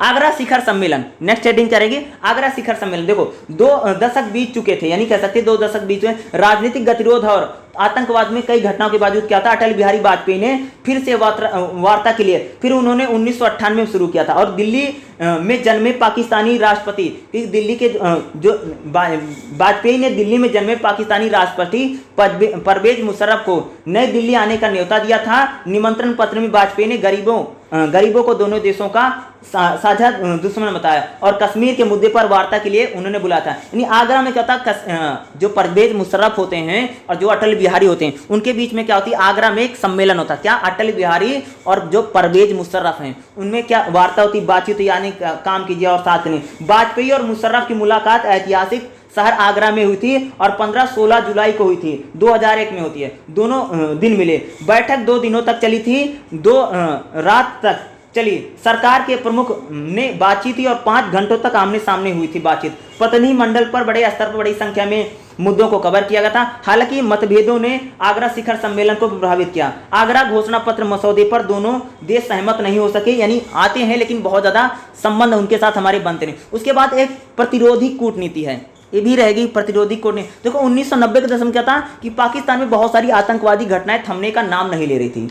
आगरा शिखर सम्मेलन, नेक्स्ट हेडिंग करेंगे आगरा शिखर सम्मेलन। देखो 2 दशक बीत चुके थे, यानी कह सकते 2 दशक बीत चुके, राजनीतिक गतिरोध और आतंकवाद में कई घटनाओं के बावजूद क्या था अटल बिहारी वाजपेयी ने फिर से वार्ता के लिए फिर उन्होंने 1998 में शुरू किया था। और दिल्ली में जन्मे पाकिस्तानी राष्ट्रपति, दिल्ली के जो वाजपेयी ने दिल्ली में जन्मे पाकिस्तानी राष्ट्रपति परवेज मुशर्रफ को नई दिल्ली आने का न्योता दिया था। निमंत्रण पत्र में वाजपेयी ने गरीबों को दोनों देशों का साझा दुश्मन बताया और कश्मीर के मुद्दे पर वार्ता के लिए उन्होंने बुलाया था। यानी आगरा में क्या था जो परवेज मुशर्रफ होते हैं और जो अटल बिहारी होते हैं उनके बीच में क्या होती है आगरा में एक सम्मेलन होता है। क्या अटल बिहारी और जो परवेज मुशर्रफ हैं उनमें क्या वार्ता होती, बातचीत, यानी काम कीजिए और साथ में। वाजपेयी और मुशर्रफ की मुलाकात ऐतिहासिक शहर आगरा में हुई थी और 15-16 जुलाई को हुई थी, 2001 में होती है। दोनों दिन मिले, बैठक 2 दिनों तक चली थी, 2 रात तक चली। सरकार के प्रमुख ने बातचीत की और 5 घंटों तक आमने सामने हुई थी बातचीत। प्रतिनिधिमंडल पर बड़े स्तर पर बड़ी संख्या में मुद्दों को कवर किया गया था। हालांकि मतभेदों ने आगरा शिखर सम्मेलन को प्रभावित किया। आगरा घोषणा पत्र मसौदे पर दोनों देश सहमत नहीं हो सके, यानी आते हैं लेकिन बहुत ज्यादा संबंध उनके साथ हमारे बनते नहीं। उसके बाद एक प्रतिरोधी कूटनीति है, ये भी रहेगी प्रतिरोधी कूटनीति। देखो 1990 के दशक में क्या था कि पाकिस्तान में बहुत सारी आतंकवादी घटनाएं थमने का नाम नहीं ले रही थी,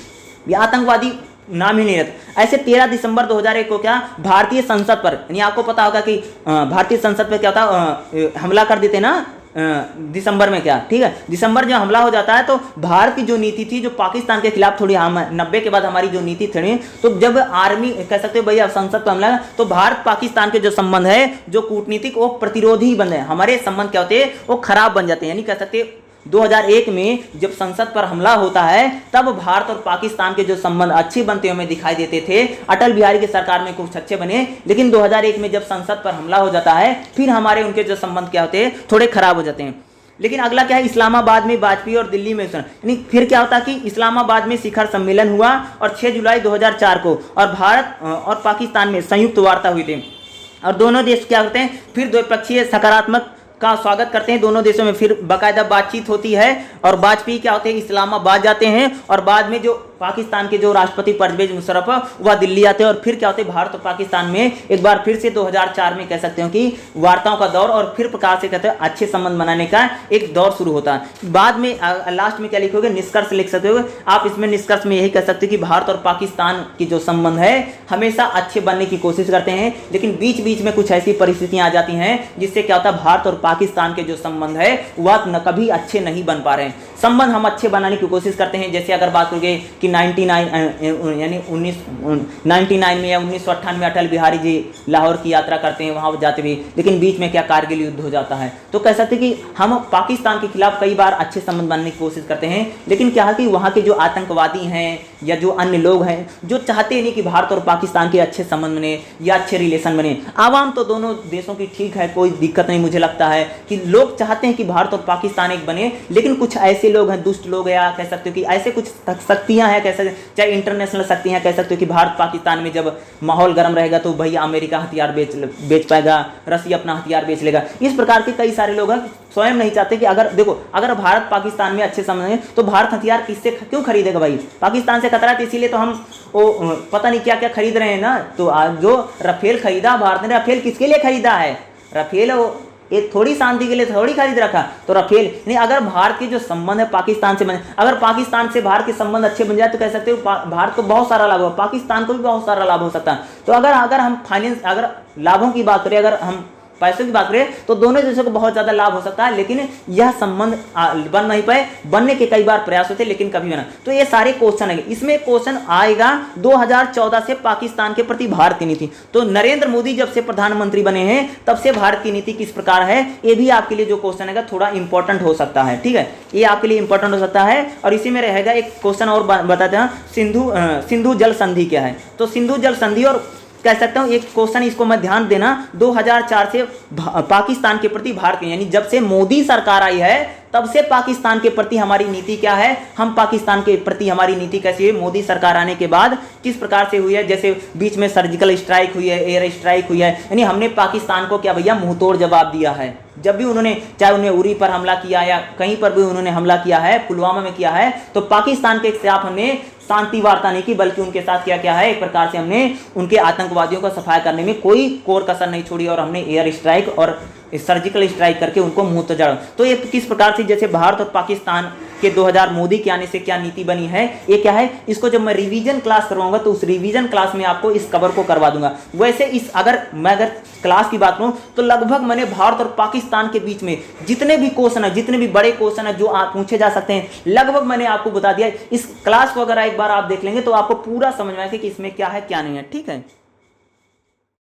ये आतंकवादी नाम ही नहीं रहता। ऐसे 13 दिसंबर 2001 को क्या भारतीय संसद पर, यानी आपको पता होगा कि भारतीय संसद पर क्या था हमला कर देते ना दिसंबर में, क्या ठीक है, दिसंबर जब हमला हो जाता है तो भारत की जो नीति थी जो पाकिस्तान के खिलाफ थोड़ी 90 के बाद हमारी जो नीति थी, तो जब आर्मी कह सकते हो भैया संसद पर हमला तो भारत पाकिस्तान के जो संबंध है जो कूटनीतिक वो प्रतिरोधी बन है, हमारे संबंध क्या होते हैं वो खराब बन जाते हैं। यानी कह सकते 2001 में जब संसद पर हमला होता है तब भारत और पाकिस्तान के जो संबंध अच्छे बनते हुए दिखाई देते थे। अटल बिहारी की सरकार में कुछ अच्छे बने, लेकिन 2001 में जब संसद पर हमला हो जाता है फिर हमारे उनके जो संबंध क्या होते हैं थोड़े खराब हो जाते हैं। लेकिन अगला क्या है इस्लामाबाद में वाजपेयी और दिल्ली में, यानी फिर क्या होता कि इस्लामाबाद में शिखर सम्मेलन हुआ और 6 जुलाई 2004 को और भारत और पाकिस्तान में संयुक्त वार्ता हुई थी और दोनों देश क्या करते हैं फिर द्विपक्षीय सकारात्मक का स्वागत करते हैं। दोनों देशों में फिर बाकायदा बातचीत होती है और वाजपेयी क्या होते हैं इस्लामाबाद जाते हैं और बाद में जो पाकिस्तान के जो राष्ट्रपति परवेज मुशर्रफ वह दिल्ली आते हैं और फिर क्या होते हैं भारत और पाकिस्तान में एक बार फिर से 2004 में कह सकते हो कि वार्ताओं का दौर और फिर प्रकार से कहते हैं अच्छे संबंध बनाने का एक दौर शुरू होता है। बाद में लास्ट में क्या लिखोगे निष्कर्ष लिख सकते हो आप, इसमें निष्कर्ष में यही कह सकते हो कि भारत और पाकिस्तान की जो संबंध है हमेशा अच्छे बनने की कोशिश करते हैं, लेकिन बीच बीच में कुछ ऐसी परिस्थितियां आ जाती हैं जिससे क्या होता है भारत और पाकिस्तान के जो संबंध है वह कभी अच्छे नहीं बन पा रहे हैं। संबंध हम अच्छे बनाने की कोशिश करते हैं, जैसे अगर बात करोगे कि 1999 में या 1998 में अटल बिहारी जी लाहौर की यात्रा करते हैं, वहां जाते हुए, लेकिन बीच में क्या कारगिल युद्ध हो जाता है। तो कह सकते कि हम पाकिस्तान के खिलाफ कई बार अच्छे संबंध बनाने की कोशिश करते हैं, लेकिन क्या है कि वहाँ के जो आतंकवादी हैं या जो अन्य लोग हैं जो चाहते नहीं कि भारत और पाकिस्तान के अच्छे संबंध बने या अच्छे रिलेशन बने। आवाम तो दोनों देशों की ठीक है, कोई दिक्कत नहीं, मुझे लगता है कि लोग चाहते हैं कि भारत और पाकिस्तान एक बने, लेकिन कुछ ऐसे लोग हैं, दुष्ट लोग हैं, या कह सकते हो कि ऐसे कुछ शक्तियां हैं, कह सकते चाहे इंटरनेशनल शक्तियां, कह सकते हो कि भारत पाकिस्तान में जब माहौल गर्म रहेगा तो भैया अमेरिका हथियार बेच पाएगा, रसिया अपना हथियार बेच लेगा। इस प्रकार के कई सारे लोग हैं स्वयं नहीं चाहते कि अगर देखो अगर भारत पाकिस्तान में अच्छे संबंध हैं तो भारत हथियार किससे क्यों खरीदेगा भाई, पाकिस्तान से खतरा है, इसीलिए तो हम पता नहीं क्या क्या खरीद रहे हैं ना। तो जो राफेल खरीदा भारत ने, राफेल किसके लिए खरीदा है? राफेल एक थोड़ी शांति के लिए थोड़ी खरीद रखा। तो राफेल नहीं, अगर भारत के जो संबंध है पाकिस्तान से बने, अगर पाकिस्तान से भारत के संबंध अच्छे बन जाए तो कह सकते हो भारत को बहुत सारा लाभ हो, पाकिस्तान को भी बहुत सारा लाभ हो सकता है। तो अगर हम फाइनेंस अगर लाभों की बात करें, अगर हम पैसों की बात करें तो दोनों देशों को बहुत ज्यादा लाभ हो सकता है, लेकिन यह संबंध बन नहीं पाए, बनने के कई बार प्रयास होते लेकिन कभी बना। तो ये सारे क्वेश्चन है, इसमें क्वेश्चन आएगा 2014 से पाकिस्तान के प्रति भारत की नीति। तो नरेंद्र मोदी जब से प्रधानमंत्री बने हैं तब से भारत की नीति किस प्रकार है, ये भी आपके लिए जो क्वेश्चन है थोड़ा इंपॉर्टेंट हो सकता है। ठीक है, ये आपके लिए इंपॉर्टेंट हो सकता है। और इसी में रहेगा एक क्वेश्चन और बताते हैं, सिंधु जल संधि क्या है। तो सिंधु जल संधि, और कह सकता हूं एक क्वेश्चन इसको मैं ध्यान देना, 2004 से पाकिस्तान के प्रति भारत, यानी जब से मोदी सरकार आई है तब से पाकिस्तान के प्रति हमारी नीति क्या है, हम पाकिस्तान के प्रति हमारी नीति कैसी है मोदी सरकार आने के बाद, किस प्रकार से हुई है। जैसे बीच में सर्जिकल स्ट्राइक हुई है, एयर स्ट्राइक हुई है, यानी हमने पाकिस्तान को क्या भैया मुंहतोड़ जवाब दिया है। जब भी उन्होंने, चाहे उन्हें उरी पर हमला किया या कहीं पर भी उन्होंने हमला किया है, पुलवामा में किया है, तो पाकिस्तान के खिलाफ हमने शांति वार्ता नहीं की, बल्कि उनके साथ क्या क्या है, एक प्रकार से हमने उनके आतंकवादियों का सफाया करने में कोई कोर कसर नहीं छोड़ी, और हमने एयर स्ट्राइक और सर्जिकल स्ट्राइक करके उनको मुंह तो जड़। तो ये किस प्रकार से जैसे भारत और पाकिस्तान के 2000 मोदी के आने से क्या नीति बनी है, ये क्या है, इसको जब मैं रिवीजन क्लास करवाऊंगा तो उस रिवीजन क्लास में आपको इस कवर को करवा दूंगा। वैसे इस अगर क्लास की बात करूं तो लगभग मैंने भारत और पाकिस्तान के बीच में जितने भी क्वेश्चन है, जितने भी बड़े क्वेश्चन है जो आप पूछे जा सकते हैं, लगभग मैंने आपको बता दिया। इस क्लास को अगर एक बार आप देख लेंगे तो आपको पूरा समझ में आएगा कि इसमें क्या है क्या नहीं है। ठीक है।